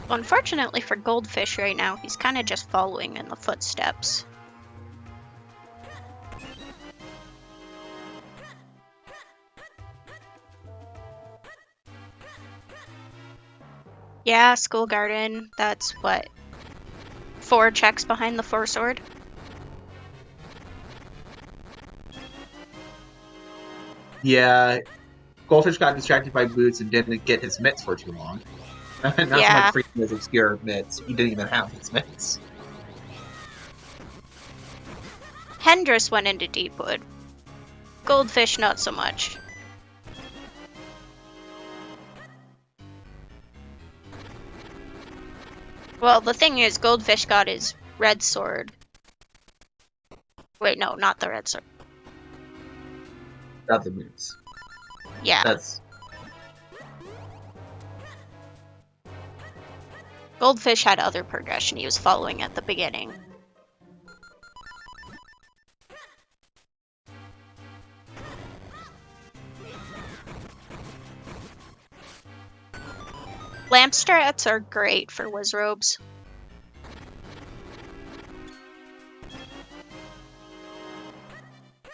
Unfortunately for Goldfish right now, he's kind of just following in the footsteps. Yeah, School Garden, that's what? 4 checks behind the 4 sword? Yeah, Goldfish got distracted by boots and didn't get his mitts for too long. Not so Yeah. much freaking his obscure mitts. He didn't even have his mitts. Hendrus went into Deepwood. Goldfish, not so much. Well, the thing is, Goldfish got his red sword. Wait, no, not the red sword. Got the mitts. Yeah. That's Goldfish had other progression he was following at the beginning. Lamp strats are great for Wizrobes.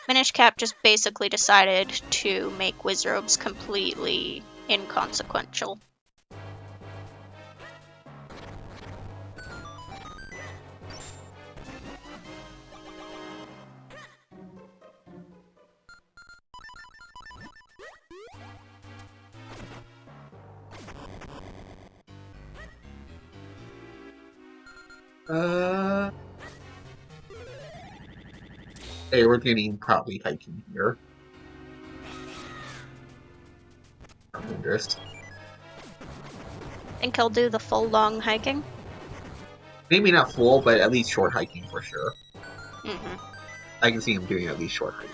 Minish Cap just basically decided to make Wizrobes completely inconsequential. Hey, we're getting probably hiking here. Hendrus. Think he'll do the full long hiking? Maybe not full, but at least short hiking for sure. Mm-hmm. I can see him doing at least short hiking.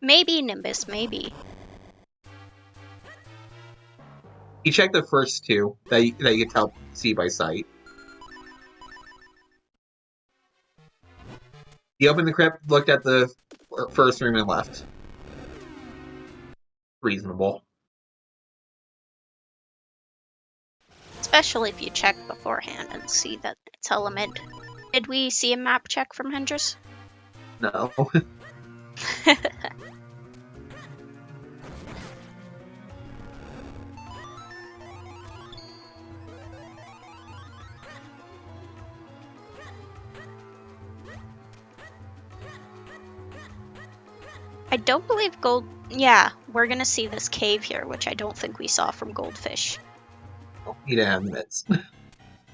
Maybe, Nimbus, maybe. He checked the first two that you could tell see by sight. He opened the crypt, looked at the first room, and left. Reasonable. Especially if you check beforehand and see that it's element. Did we see a map check from Hendrus? No. I don't believe gold... Yeah, we're gonna see this cave here, which I don't think we saw from Goldfish. He didn't have mitts.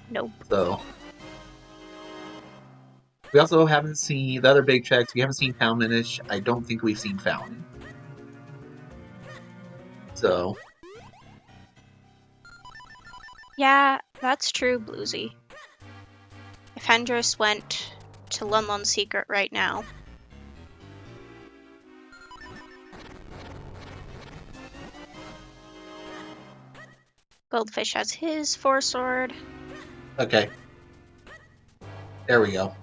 Nope. So. We also haven't seen the other big checks. We haven't seen Poundmanish. I don't think we've seen Fountain. So. Yeah, that's true, Bluesy. If Hendrus went to Lunlun's Secret right now... Goldfish has his 4-sword. Okay. There we go.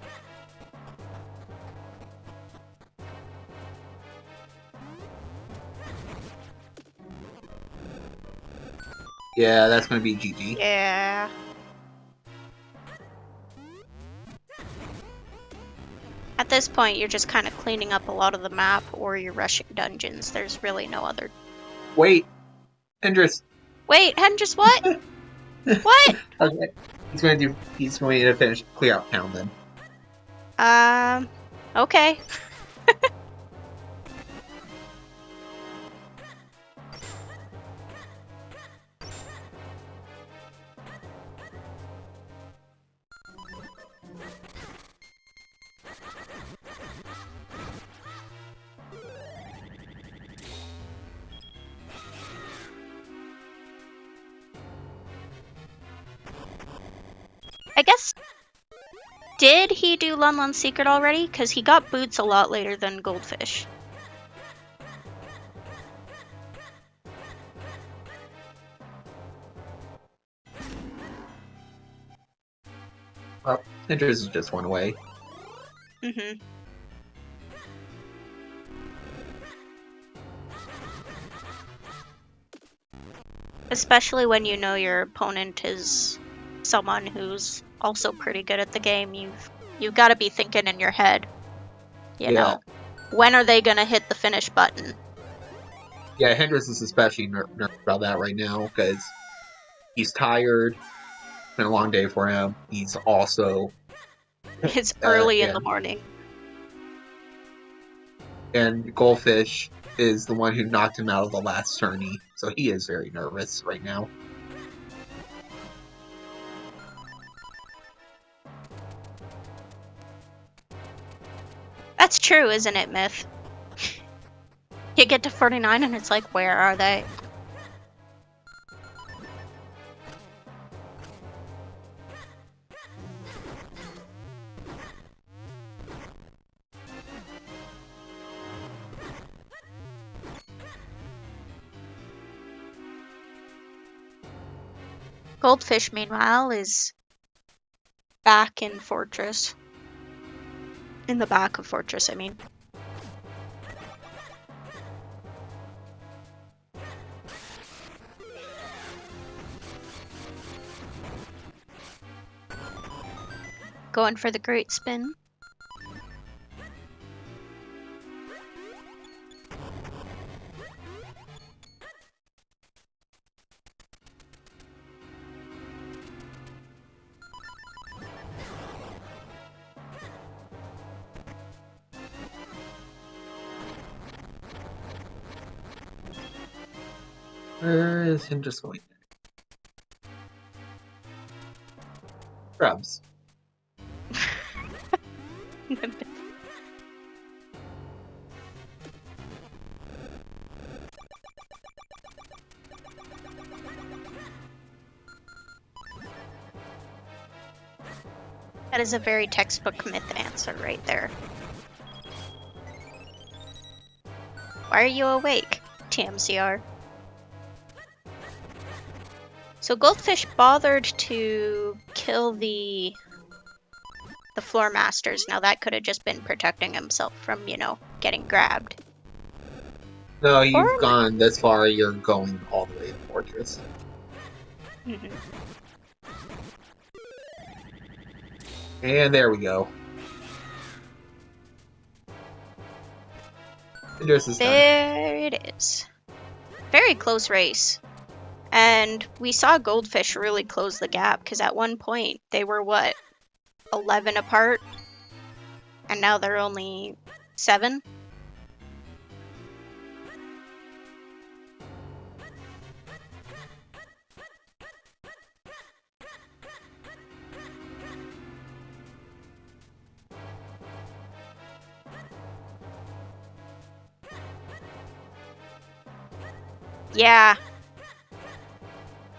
Yeah, that's going to be GG. Yeah. At this point, you're just kind of cleaning up a lot of the map, or you're rushing dungeons. There's really no other... Wait! Hendrus! Wait, Hendrus, what? What? Okay. He's going to finish clear out town then. Okay. I guess... Did he do Lunlun's Secret already? Because he got boots a lot later than Goldfish. Well, Hendrus is just one away. Mm-hmm. Especially when you know your opponent is someone who's also pretty good at the game. You've got to be thinking in your head, you know, when are they gonna hit the finish button? Yeah, Hendrus is especially nervous about that right now because he's tired. It's been a long day for him. He's also It's early in the morning. And Goldfish is the one who knocked him out of the last tourney, so he is very nervous right now. That's true, isn't it, Myth? You get to 49 and it's like, where are they? Goldfish, meanwhile, is back in Fortress. In the back of Fortress, I mean. Going for the great spin. Where is him just going? Scrubs. That is a very textbook myth answer right there. Why are you awake, TMCR? So Goldfish bothered to kill the floor masters. Now that could have just been protecting himself from, you know, getting grabbed. No, you've Or- gone this far, you're going all the way to Fortress. Mhm. And there we go. Hendrus is done. There it is. Very close race. And we saw Goldfish really close the gap, because at one point they were, what, 11 apart? And now they're only 7? Yeah.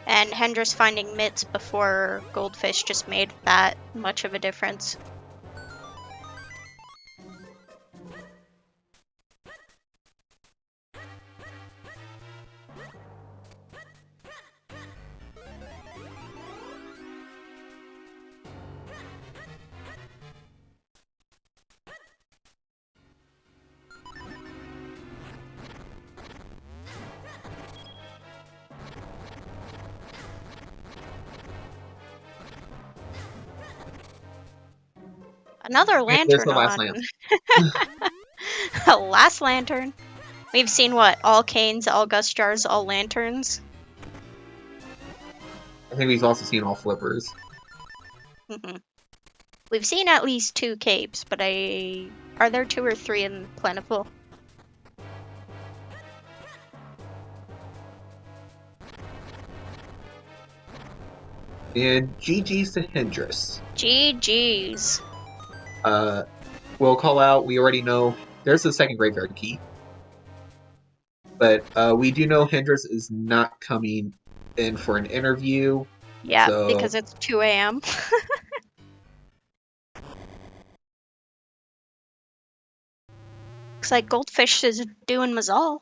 And Hendrus finding mitts before Goldfish just made that much of a difference. Another lantern There's the last on. lamp. A last lantern. We've seen what? All canes, all gust jars, all lanterns. I think we've also seen all flippers. Mhm. We've seen at least 2 capes, but are there 2 or 3 in Plentiful? And GG's to Hendrus. GG's. We'll call out, we already know there's the second graveyard key. But we do know Hendrus is not coming in for an interview. Yeah, So- because it's 2 a.m. Looks like Goldfish is doing Mazal.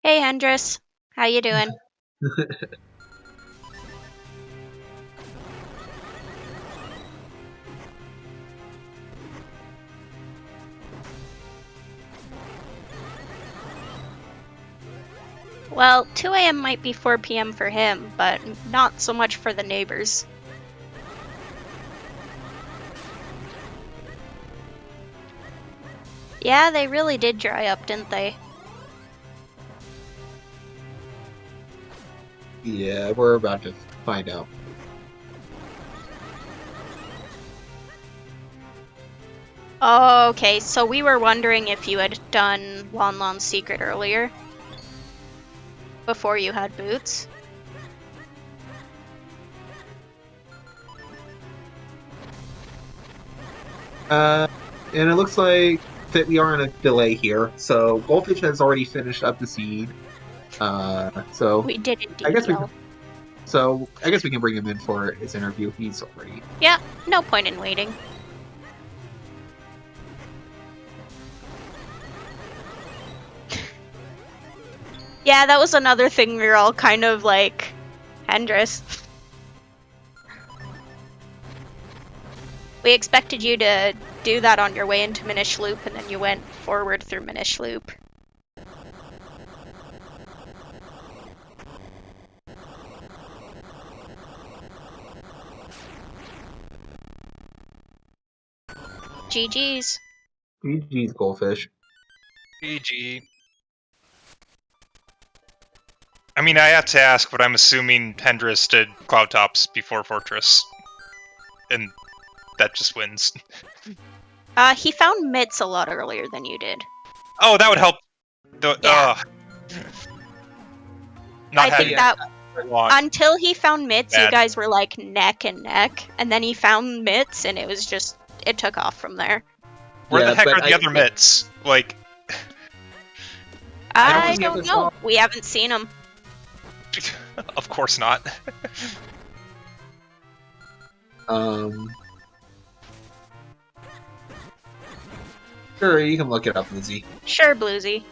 Hey, Hendrus. How you doing? Well, 2 a.m. might be 4 p.m. for him, but not so much for the neighbors. Yeah, they really did dry up, didn't they? Yeah, we're about to find out. Oh, okay, so we were wondering if you had done Lon Lon's secret earlier. Before you had boots. And it looks like that we are in a delay here. So Goldfish has already finished up the seed. So We did indeed. I guess we yell. I guess we can bring him in for his interview. He's already. Yeah, no point in waiting. Yeah, that was another thing we were all kind of like, Hendrus. We expected you to do that on your way into Minish Loop, and then you went forward through Minish Loop. GG's. GG's Goldfish. GG. I mean, I have to ask, but I'm assuming Hendrus did Cloud Tops before Fortress. And that just wins. He found mitts a lot earlier than you did. Oh, that would help. Yeah. Not I having think that very long. until he found mitts, you Bad. guys were like neck and neck, and then he found mitts, and it was just, it took off from there. Where Yeah, the heck but are the other mitts? Like, I think we don't ever know. saw- We haven't seen them. Of course not. Sure, you can look it up, Lizzie. Sure, Bluesy.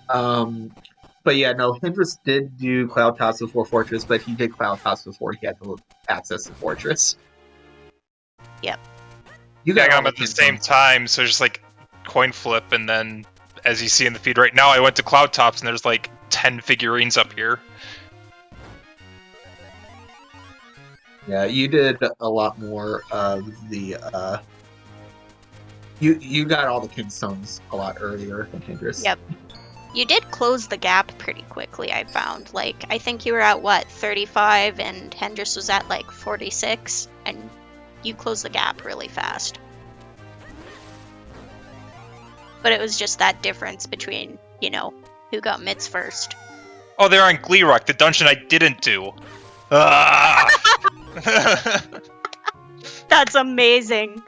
But yeah, no, Hendrus did do Cloud Tops before Fortress, but he did Cloud Tops before he had to access the Fortress. Yep. You Yeah, I got got all them at the pins same on. time, so just like coin flip, and then as you see in the feed right now, I went to Cloud Tops, and there's like 10 figurines up here. Yeah, you did a lot more of the. You got all the pinstones a lot earlier than Hendrus. Yep. You did close the gap pretty quickly, I found. Like, I think you were at, what, 35, and Hendrus was at, like, 46, and you closed the gap really fast. But it was just that difference between, you know, who got mitts first. Oh, they're on Glee Rock, the dungeon I didn't do. Ah! That's amazing!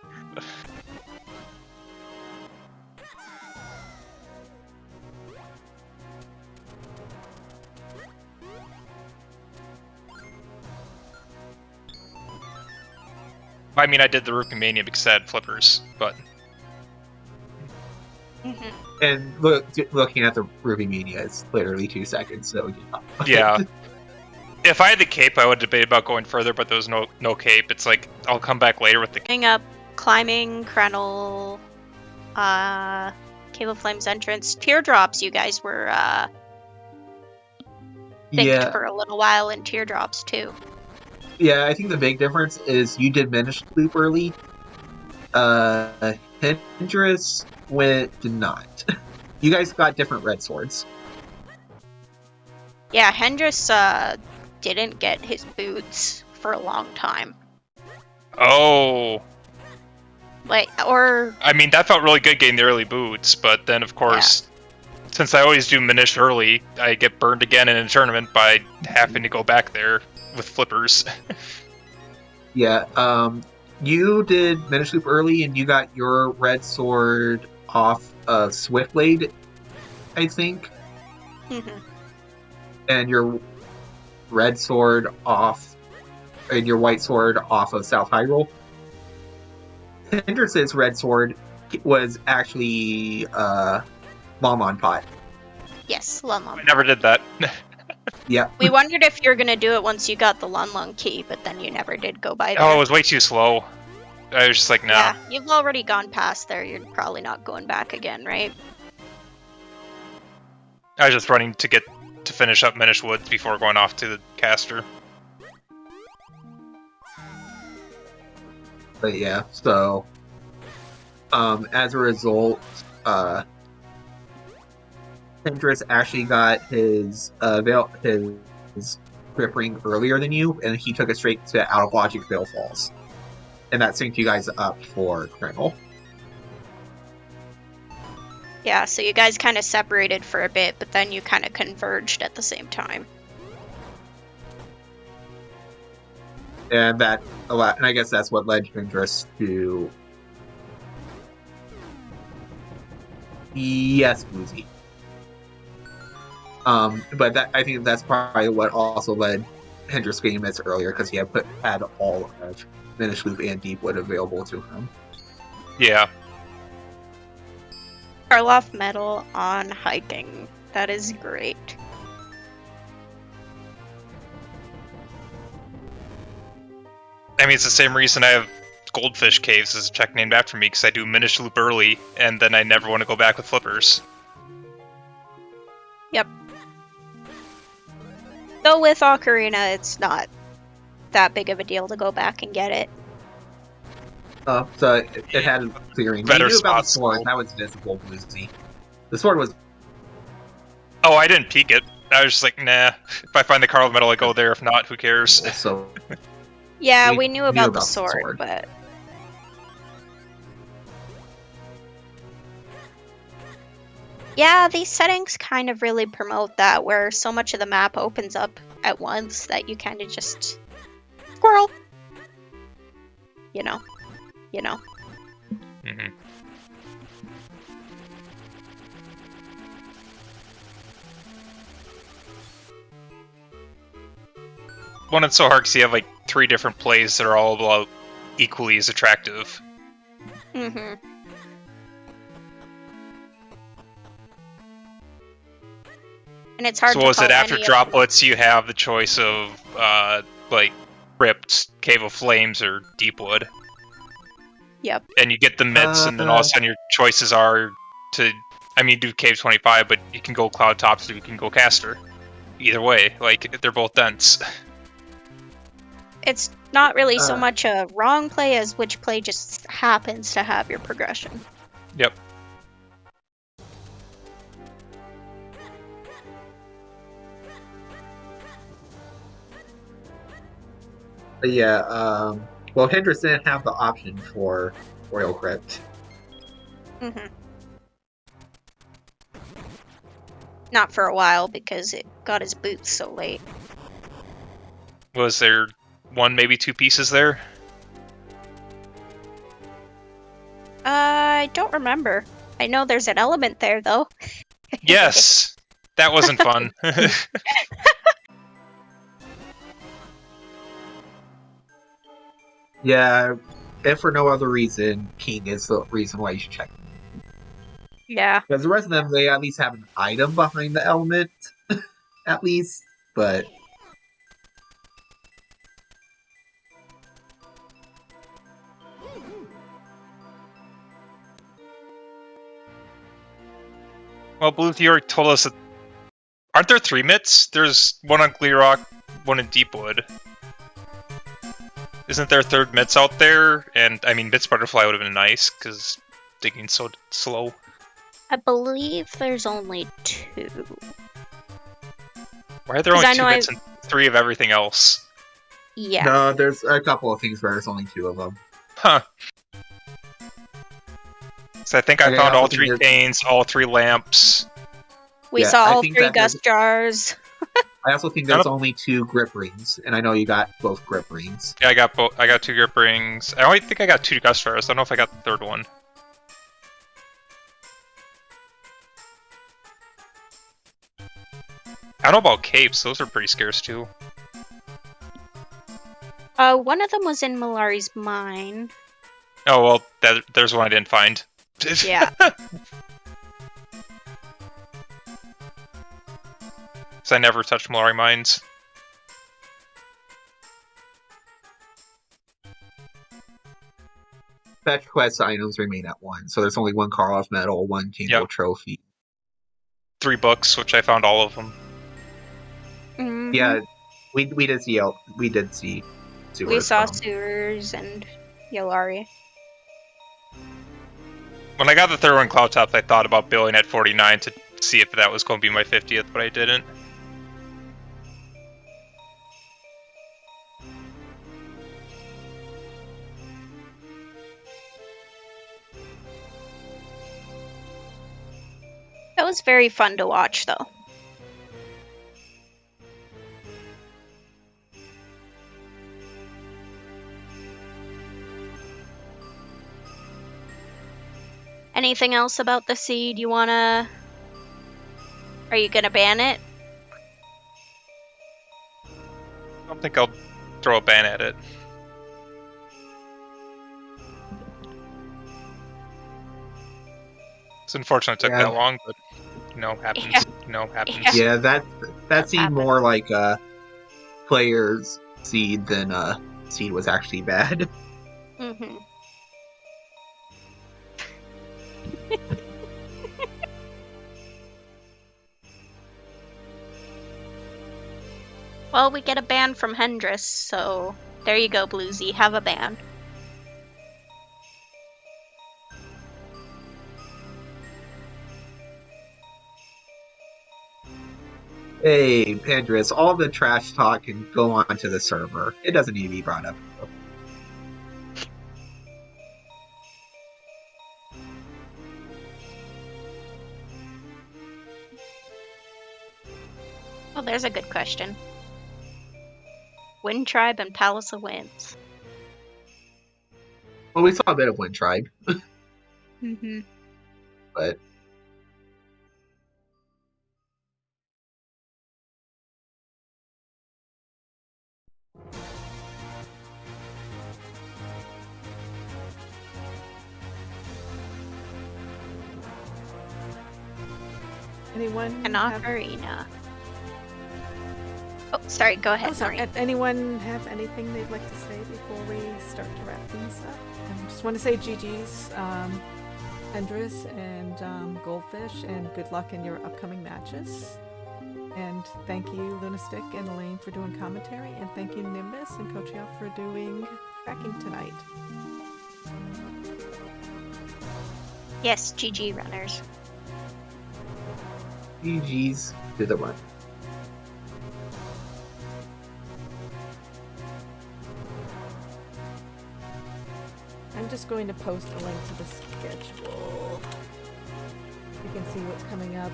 I mean, I did the Rupee Mania because I had flippers, but And looking at the Ruby Mania, it's literally 2 seconds. So yeah. If I had the cape, I would debate about going further, but there was no cape. It's like, I'll come back later with the cape. Going up, climbing, Krenel, Cave of Flames entrance, Teardrops, you guys were, thinked for a little while in Teardrops, too. Yeah, I think the big difference is you did Minish Loop early. Hendrus did not. You guys got different red swords. Yeah, Hendrus, didn't get his boots for a long time. Oh. Like, or... I mean, that felt really good getting the early boots, but then, of course, since I always do Minish early, I get burned again in a tournament by having to go back there with flippers. Yeah, you did Minish Loop early, and you got your red sword off of Swiftblade, I think, and your red sword off, and your white sword off of South Hyrule. Hendrix's red sword was actually Lon Pot. Yes, Lunlong. I never did that. Yeah. We wondered if you were gonna do it once you got the Lunlong key, but then you never did go by there. Oh, it was way too slow. I was just like, nah. Yeah, you've already gone past there. You're probably not going back again, right? I was just running to finish up Minish Woods before going off to the caster. But yeah, so as a result, Hendrus actually got his grip ring earlier than you, and he took it straight to Out of Logic Veil Falls. And that synced you guys up for Krenel. Yeah, so you guys kind of separated for a bit, but then you kind of converged at the same time. And I guess that's what led Hendrus to... Yes, Boozy. But I think that's probably what also led Hendrus getting mitts earlier, because he had all of Minish Loop and Deepwood available to him. Yeah. Karloff medal on hiking. That is great. I mean, it's the same reason I have Goldfish Caves as a check named after me, because I do Minish Loop early, and then I never want to go back with flippers. Yep. Though with Ocarina, it's not that big of a deal to go back and get it. So it had clearing. Better You knew about the spots, sword. though. That was visible, Boozy. The sword was... Oh, I didn't peek it. I was just like, nah. If I find the Carl medal, I go there. If not, who cares? So Yeah, We we knew knew about the about the sword, sword. but... Yeah, these settings kind of really promote that, where so much of the map opens up at once that you kind of just... Squirrel! You know. Mm-hmm. One, it's so hard because you have like 3 different plays that are all about equally as attractive. Mm-hmm. And it's hard So to was call it after any of droplets you have the choice of like Crypt, Cave of Flames, or Deepwood? Yep. And you get the mitts, and then all of a sudden your choices are to, I mean, do Cave 25, but you can go Cloud Tops or you can go Caster. Either way, like, they're both dense. It's not really so much a wrong play as which play just happens to have your progression. Yep. But yeah, well, Hendrus didn't have the option for Royal Crypt. Mm-hmm. Not for a while because it got his boots so late. Was there 1, maybe 2 pieces there? I don't remember. I know there's an element there though. Yes! That wasn't fun. Yeah, if for no other reason, King is the reason why you should check. Yeah. Because the rest of them, they at least have an item behind the element, at least. But Well, Blue Theory told us that... Aren't there 3 mitts? There's 1 on Gleerock, 1 in Deepwood. Isn't there 3rd mitts out there? And, I mean, Mitts Butterfly would have been nice, because digging's so slow. I believe there's only 2. Why are there only 'Cause I 2 know mitts and 3 of everything else? Yeah. no, there's a couple of things where there's only 2 of them. Huh. So I think I Okay, found I all also think 3 there's- canes, all 3 lamps. We Yeah, saw I all think 3 that there's- gust jars. I also think there's only 2 grip rings, and I know you got both grip rings. Yeah, I got both. I got 2 grip rings. I only think I got 2 gust jars. I don't know if I got the 3rd one. I don't know about capes. Those are pretty scarce too. One of them was in Malari's mine. Oh well, there's one I didn't find. Yeah. So I never touched Malari mines. Fetch quest items remain at 1, so there's only 1 Karlov medal, 1 King Yep. Gold trophy. 3 books, which I found all of them. Mhm. Yeah, we did see sewers. We saw from- sewers and Yolari. When I got the 3rd one, Cloud Top, I thought about billing at 49 to see if that was going to be my 50th, but I didn't. That was very fun to watch, though. Anything else about the seed you wanna... Are you gonna ban it? I don't think I'll throw a ban at it. It's unfortunate it took Yeah. that long, but happens. Yeah. Happens. Yeah, that seemed happened. more like a player's seed than a seed was actually bad. Mm-hmm. Well, we get a ban from Hendrus, so there you go, Bluesy. Have a ban. Hey, Hendrus, all the trash talk can go onto the server. It doesn't need to be brought up. Oh, there's a good question. Wind Tribe and Palace of Winds. Well, we saw a bit of Wind Tribe. Mm-hmm. But Anyone? An have- ocarina. Oh, sorry. Go ahead, Oh, sorry. Maureen. Anyone have anything they'd like to say before we start to wrap things up? I just want to say GG's, Hendrus and Goldfish, and good luck in your upcoming matches. And thank you, Lunastick and Elaine, for doing commentary, and thank you, Nimbus and Kochio, for doing tracking tonight. Yes, GG runners. GG's to the run. I'm just going to post a link to the schedule. You can see what's coming up.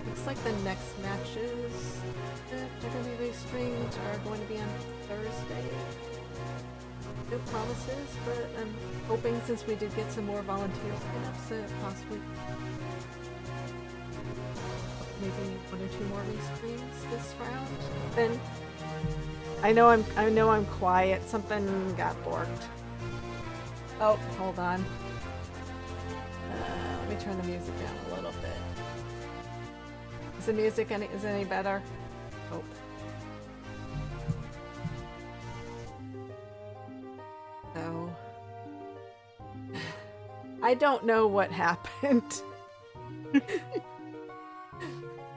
Looks like the next matches that are going to be restreamed are going to be on Thursday. No promises, but I'm hoping, since we did get some more volunteer sign-ups, possibly maybe 1 or 2 more restreams this round. Then I know I'm quiet. Something got borked. Oh, hold on. Let me turn the music down a little bit. Is the music any better? Oh. So I don't know what happened.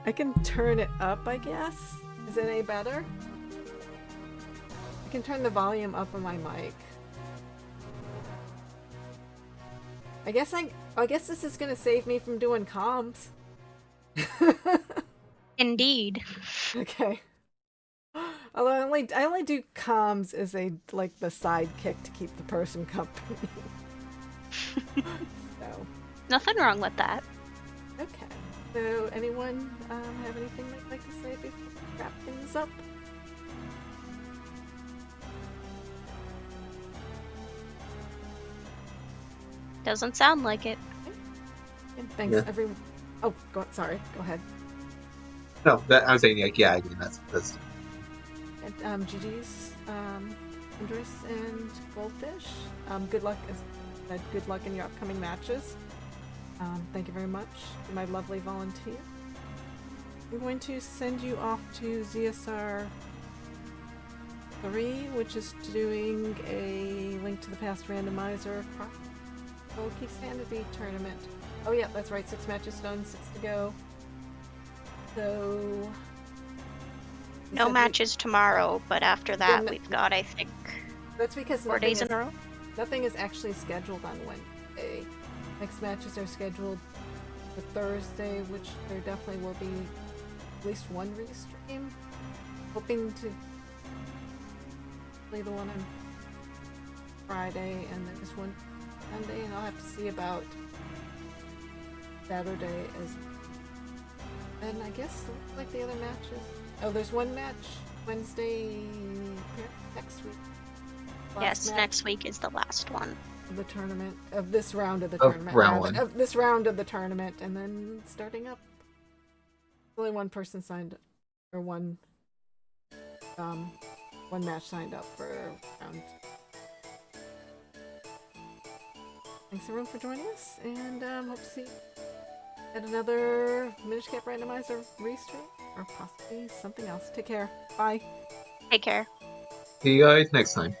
I can turn it up, I guess. Is it any better? I can turn the volume up on my mic. I guess this is gonna save me from doing comms. Indeed. Okay. Although I only do comms as the sidekick to keep the person company. So. Nothing wrong with that. Okay. So anyone have anything they'd like to say before we wrap things up? Doesn't sound like it. And thanks Yeah. everyone. Oh, sorry. Go ahead. No, I was saying, like, yeah, I mean, that's And GG's, Hendrus and Goldfish. Good luck. Good luck in your upcoming matches. Thank you very much, my lovely volunteer. I'm going to send you off to ZSR 3, which is doing a Link to the Past randomizer Aughoti Sanity tournament. Oh yeah, that's right. 6 matches done, 6 to go. So No matches tomorrow, but after that no- we've got, I think, that's because 4 days in a row. nothing is actually scheduled on Wednesday. Next matches are scheduled for Thursday, which there definitely will be at least one restream. Hoping to play the one on Friday, and then just one Sunday, and I'll have to see about Saturday as. And I guess like the other matches. Oh, there's one match Wednesday next week. Yes, match next week is the last one. of the tournament of this round of the Of tournament. round one. Of this round of the tournament, and then starting up. Only one person signed, or one match signed up for round. Thanks everyone for joining us, and hope to see you at another Minish Cap Randomizer restream, or possibly something else. Take care. Bye. Take care. see you guys next time.